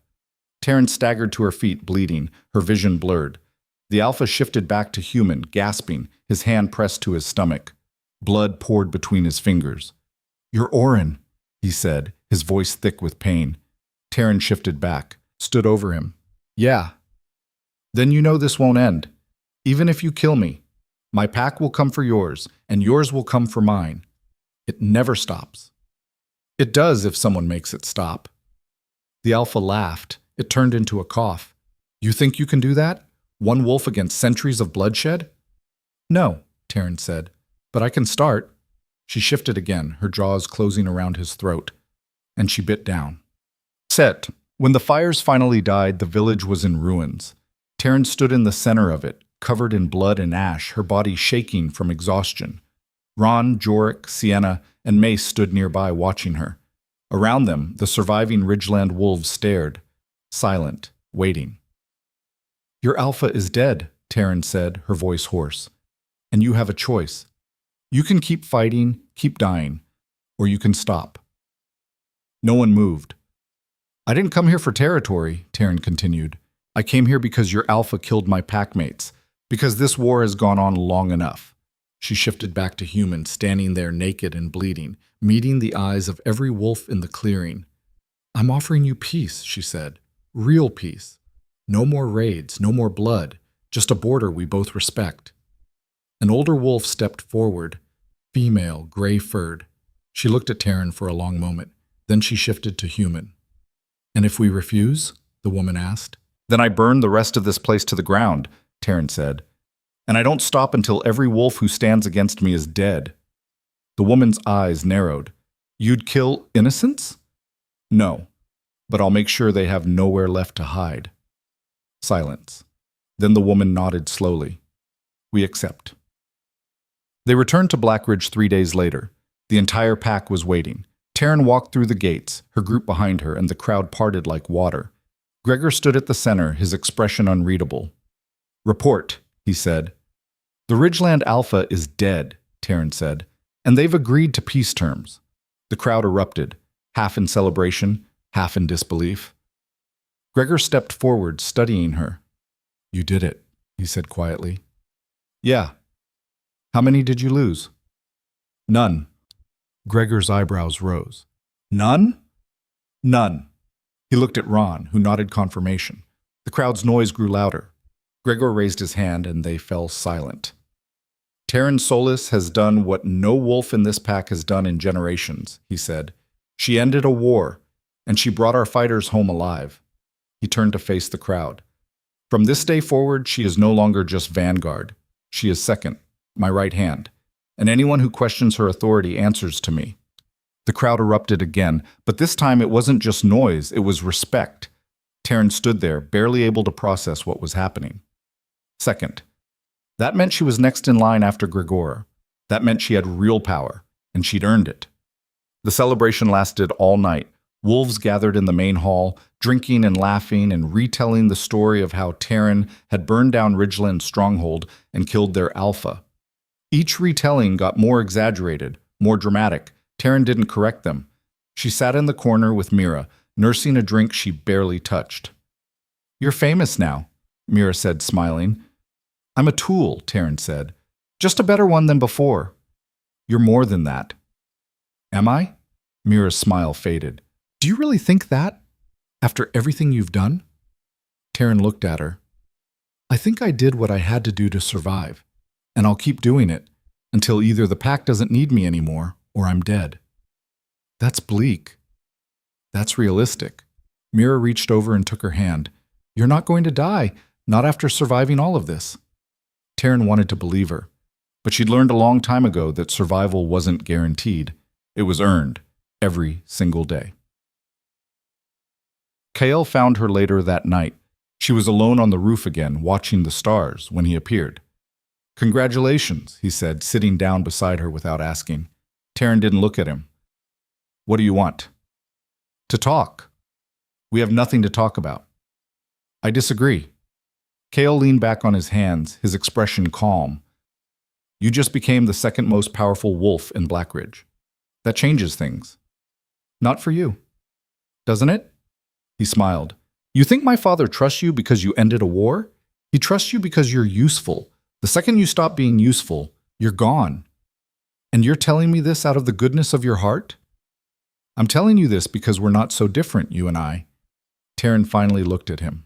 Taryn staggered to her feet, bleeding, her vision blurred. The Alpha shifted back to human, gasping, his hand pressed to his stomach. Blood poured between his fingers. "You're Orin," he said, his voice thick with pain. Taryn shifted back, stood over him. "Yeah." "Then you know this won't end. Even if you kill me, my pack will come for yours, and yours will come for mine. It never stops." "It does if someone makes it stop." The Alpha laughed. It turned into a cough. "You think you can do that? One wolf against centuries of bloodshed?" "No," Taryn said, "but I can start." She shifted again, her jaws closing around his throat, and she bit down. Set. When the fires finally died, the village was in ruins. Taryn stood in the center of it, covered in blood and ash, her body shaking from exhaustion. Ron, Jorik, Sienna, and Mace stood nearby watching her. Around them, the surviving Ridgeland wolves stared, silent, waiting. "Your alpha is dead," Taryn said, her voice hoarse. "And you have a choice. You can keep fighting, keep dying, or you can stop." No one moved. "I didn't come here for territory," Taryn continued. "I came here because your alpha killed my packmates, because this war has gone on long enough." She shifted back to human, standing there naked and bleeding, meeting the eyes of every wolf in the clearing. "I'm offering you peace," she said. "Real peace. No more raids, no more blood, just a border we both respect." An older wolf stepped forward, female, gray-furred. She looked at Taryn for a long moment. Then she shifted to human. "And if we refuse?" the woman asked. "Then I burn the rest of this place to the ground," Taryn said. "And I don't stop until every wolf who stands against me is dead." The woman's eyes narrowed. "You'd kill innocents?" "No, but I'll make sure they have nowhere left to hide." Silence. Then the woman nodded slowly. "We accept." They returned to Blackridge 3 days later. The entire pack was waiting. Taryn walked through the gates, her group behind her, and the crowd parted like water. Gregor stood at the center, his expression unreadable. "Report," he said. "The Ridgeland Alpha is dead," Taryn said, "and they've agreed to peace terms." The crowd erupted, half in celebration, half in disbelief. Gregor stepped forward, studying her. "You did it," he said quietly. "Yeah. How many did you lose?" "None." Gregor's eyebrows rose. "None?" "None." He looked at Ron, who nodded confirmation. The crowd's noise grew louder. Gregor raised his hand, and they fell silent. "Taryn Solis has done what no wolf in this pack has done in generations," he said. "She ended a war, and she brought our fighters home alive." He turned to face the crowd. "From this day forward, she is no longer just vanguard. She is second, my right hand, and anyone who questions her authority answers to me." The crowd erupted again, but this time it wasn't just noise, it was respect. Taryn stood there, barely able to process what was happening. Second. That meant she was next in line after Gregor. That meant she had real power, and she'd earned it. The celebration lasted all night. Wolves gathered in the main hall, drinking and laughing and retelling the story of how Taryn had burned down Ridgeland's stronghold and killed their alpha. Each retelling got more exaggerated, more dramatic. Taryn didn't correct them. She sat in the corner with Mira, nursing a drink she barely touched. "You're famous now," Mira said, smiling. "I'm a tool," Taryn said. "Just a better one than before." "You're more than that." "Am I?" Mira's smile faded. "Do you really think that? After everything you've done?" Taryn looked at her. "I think I did what I had to do to survive, and I'll keep doing it until either the pack doesn't need me anymore or I'm dead." "That's bleak." "That's realistic." Mira reached over and took her hand. "You're not going to die, not after surviving all of this." Taryn wanted to believe her, but she'd learned a long time ago that survival wasn't guaranteed. It was earned, every single day. Kael found her later that night. She was alone on the roof again, watching the stars, when he appeared. "Congratulations," he said, sitting down beside her without asking. Taryn didn't look at him. "What do you want?" "To talk." "We have nothing to talk about." "I disagree." Kael leaned back on his hands, his expression calm. "You just became the second most powerful wolf in Blackridge. That changes things." "Not for you." "Doesn't it?" He smiled. "You think my father trusts you because you ended a war? He trusts you because you're useful. The second you stop being useful, you're gone. And you're telling me this out of the goodness of your heart?" "I'm telling you this because we're not so different, you and I." Taryn finally looked at him.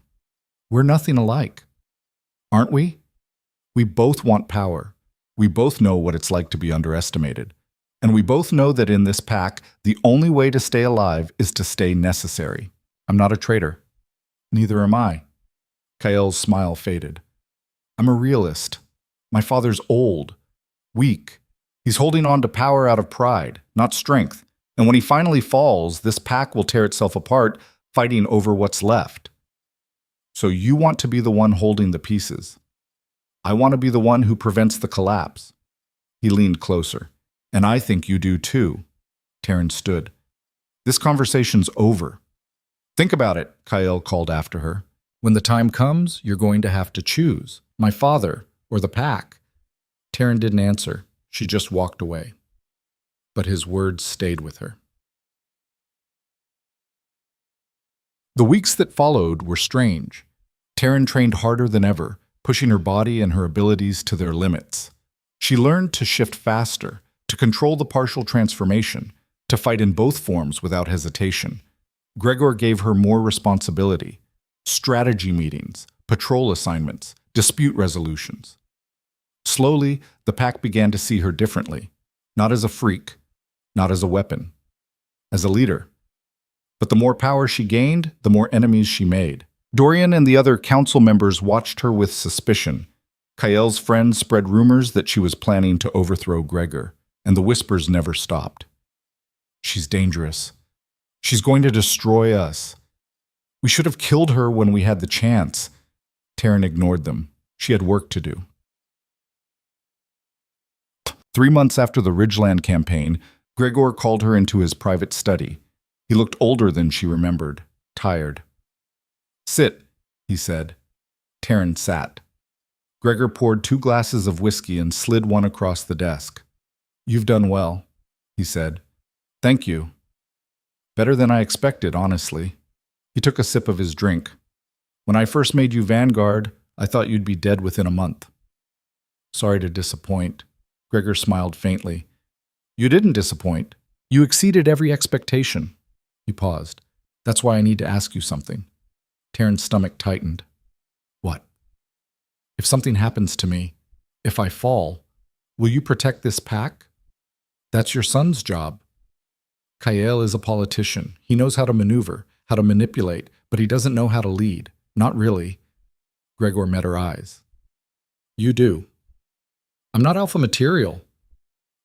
"We're nothing alike. Aren't we? We both want power. We both know what it's like to be underestimated. And we both know that in this pack, the only way to stay alive is to stay necessary. I'm not a traitor." "Neither am I." Kael's smile faded. "I'm a realist. My father's old, weak. He's holding on to power out of pride, not strength. And when he finally falls, this pack will tear itself apart, fighting over what's left. So you want to be the one holding the pieces. I want to be the one who prevents the collapse." He leaned closer. "And I think you do too." Taryn stood. This conversation's over. Think about it, Kael called after her. When the time comes, you're going to have to choose, my father or the pack. Taryn didn't answer. She just walked away. But his words stayed with her. The weeks that followed were strange. Taryn trained harder than ever, pushing her body and her abilities to their limits. She learned to shift faster, to control the partial transformation, to fight in both forms without hesitation. Gregor gave her more responsibility: strategy meetings, patrol assignments, dispute resolutions. Slowly, the pack began to see her differently, not as a freak, not as a weapon, as a leader. But the more power she gained, the more enemies she made. Dorian and the other council members watched her with suspicion. Kael's friends spread rumors that she was planning to overthrow Gregor, and the whispers never stopped. She's dangerous. She's going to destroy us. We should have killed her when we had the chance. Taryn ignored them. She had work to do. 3 months after the Ridgeland campaign, Gregor called her into his private study. He looked older than she remembered, tired. "Sit," he said. Taryn sat. Gregor poured 2 glasses of whiskey and slid one across the desk. "You've done well," he said. "Thank you. Better than I expected, honestly." He took a sip of his drink. "When I first made you Vanguard, I thought you'd be dead within a month." "Sorry to disappoint." Gregor smiled faintly. "You didn't disappoint. You exceeded every expectation." He paused. "That's why I need to ask you something." Taryn's stomach tightened. "What?" "If something happens to me, if I fall, will you protect this pack? That's your son's job." Kael is a politician. He knows how to maneuver, how to manipulate, but he doesn't know how to lead. Not really. Gregor met her eyes. "You do." "I'm not alpha material."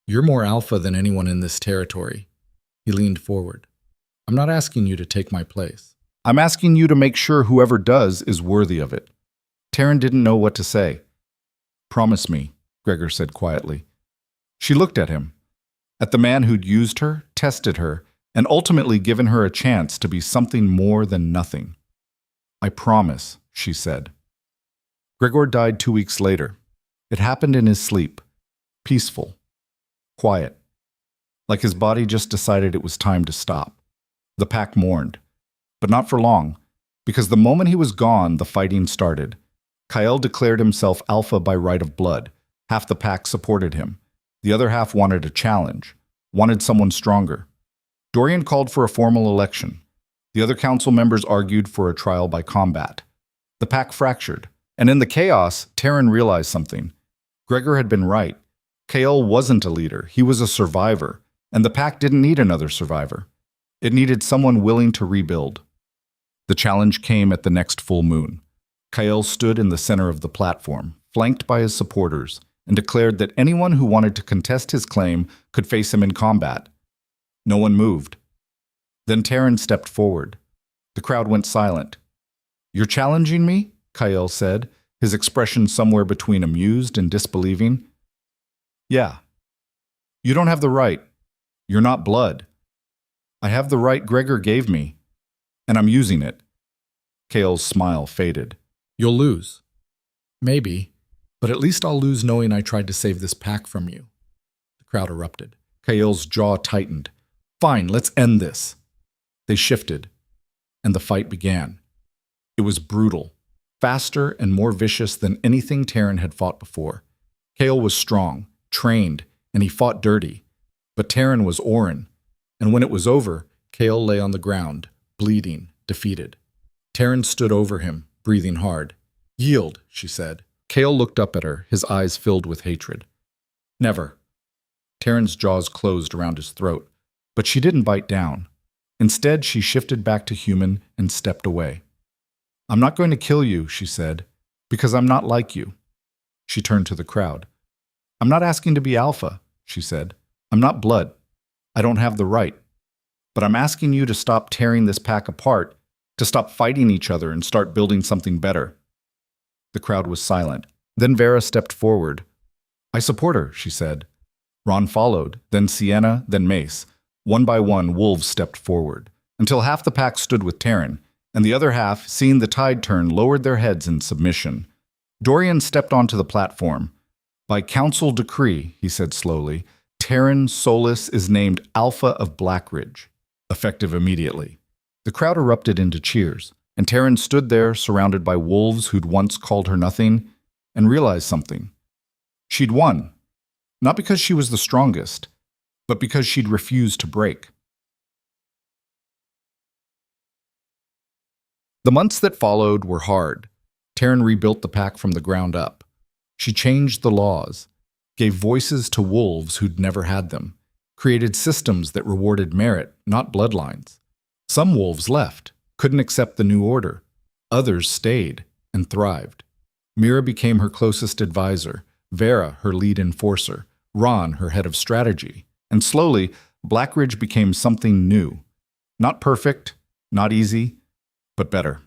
"You're more alpha than anyone in this territory." He leaned forward. "I'm not asking you to take my place. I'm asking you to make sure whoever does is worthy of it." Taryn didn't know what to say. "Promise me," Gregor said quietly. She looked at him, at the man who'd used her, tested her, and ultimately given her a chance to be something more than nothing. "I promise," she said. Gregor died 2 weeks later. It happened in his sleep, peaceful, quiet, like his body just decided it was time to stop. The pack mourned, but not for long, because the moment he was gone, the fighting started. Kael declared himself alpha by right of blood. Half the pack supported him. The other half wanted a challenge, wanted someone stronger. Dorian called for a formal election. The other council members argued for a trial by combat. The pack fractured, and in the chaos, Taryn realized something. Gregor had been right. Kael wasn't a leader, he was a survivor, and the pack didn't need another survivor. It needed someone willing to rebuild. The challenge came at the next full moon. Kael stood in the center of the platform, flanked by his supporters, and declared that anyone who wanted to contest his claim could face him in combat. No one moved. Then Taryn stepped forward. The crowd went silent. "You're challenging me?" Kael said, his expression somewhere between amused and disbelieving. "Yeah. You don't have the right. You're not blood. I have the right Gregor gave me, and I'm using it." Kael's smile faded. "You'll lose." "Maybe, but at least I'll lose knowing I tried to save this pack from you." The crowd erupted. Kael's jaw tightened. "Fine, let's end this." They shifted, and the fight began. It was brutal, faster and more vicious than anything Taryn had fought before. Kael was strong, trained, and he fought dirty. But Taryn was Orin, and when it was over, Kael lay on the ground, bleeding, defeated. Taryn stood over him, breathing hard. "Yield," she said. Kael looked up at her, his eyes filled with hatred. "Never." Taryn's jaws closed around his throat, but she didn't bite down. Instead, she shifted back to human and stepped away. "I'm not going to kill you," she said, "because I'm not like you." She turned to the crowd. "I'm not asking to be alpha," she said. "I'm not blood. I don't have the right. But I'm asking you to stop tearing this pack apart, to stop fighting each other and start building something better." The crowd was silent. Then Vera stepped forward. "I support her," she said. Ron followed, then Sienna, then Mace. One by one, wolves stepped forward, until half the pack stood with Taryn, and the other half, seeing the tide turn, lowered their heads in submission. Dorian stepped onto the platform. By council decree, he said slowly, Taryn Solis is named Alpha of Blackridge, effective immediately. The crowd erupted into cheers, and Taryn stood there surrounded by wolves who'd once called her nothing, and realized something. She'd won, not because she was the strongest, but because she'd refused to break. The months that followed were hard. Taryn rebuilt the pack from the ground up. She changed the laws, gave voices to wolves who'd never had them, created systems that rewarded merit, not bloodlines. Some wolves left, couldn't accept the new order. Others stayed and thrived. Mira became her closest advisor, Vera her lead enforcer, Ron her head of strategy. And slowly, Blackridge became something new. Not perfect, not easy, but better.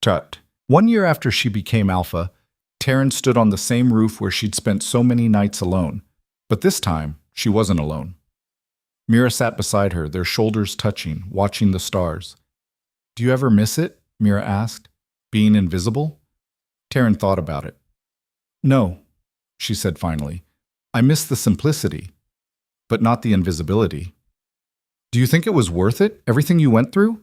Tut. 1 year after she became Alpha, Taryn stood on the same roof where she'd spent so many nights alone. But this time, she wasn't alone. Mira sat beside her, their shoulders touching, watching the stars. "Do you ever miss it?" Mira asked. "Being invisible?" Taryn thought about it. "No," she said finally. "I miss the simplicity, but not the invisibility." "Do you think it was worth it, everything you went through?"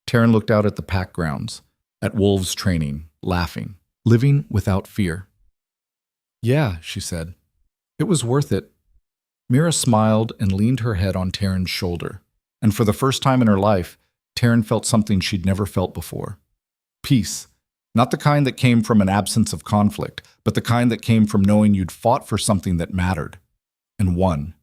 Taryn looked out at the pack grounds, at wolves training, laughing, living without fear. "Yeah," she said. "It was worth it." Mira smiled and leaned her head on Taryn's shoulder, and for the first time in her life, Taryn felt something she'd never felt before. Peace. Not the kind that came from an absence of conflict, but the kind that came from knowing you'd fought for something that mattered, and won.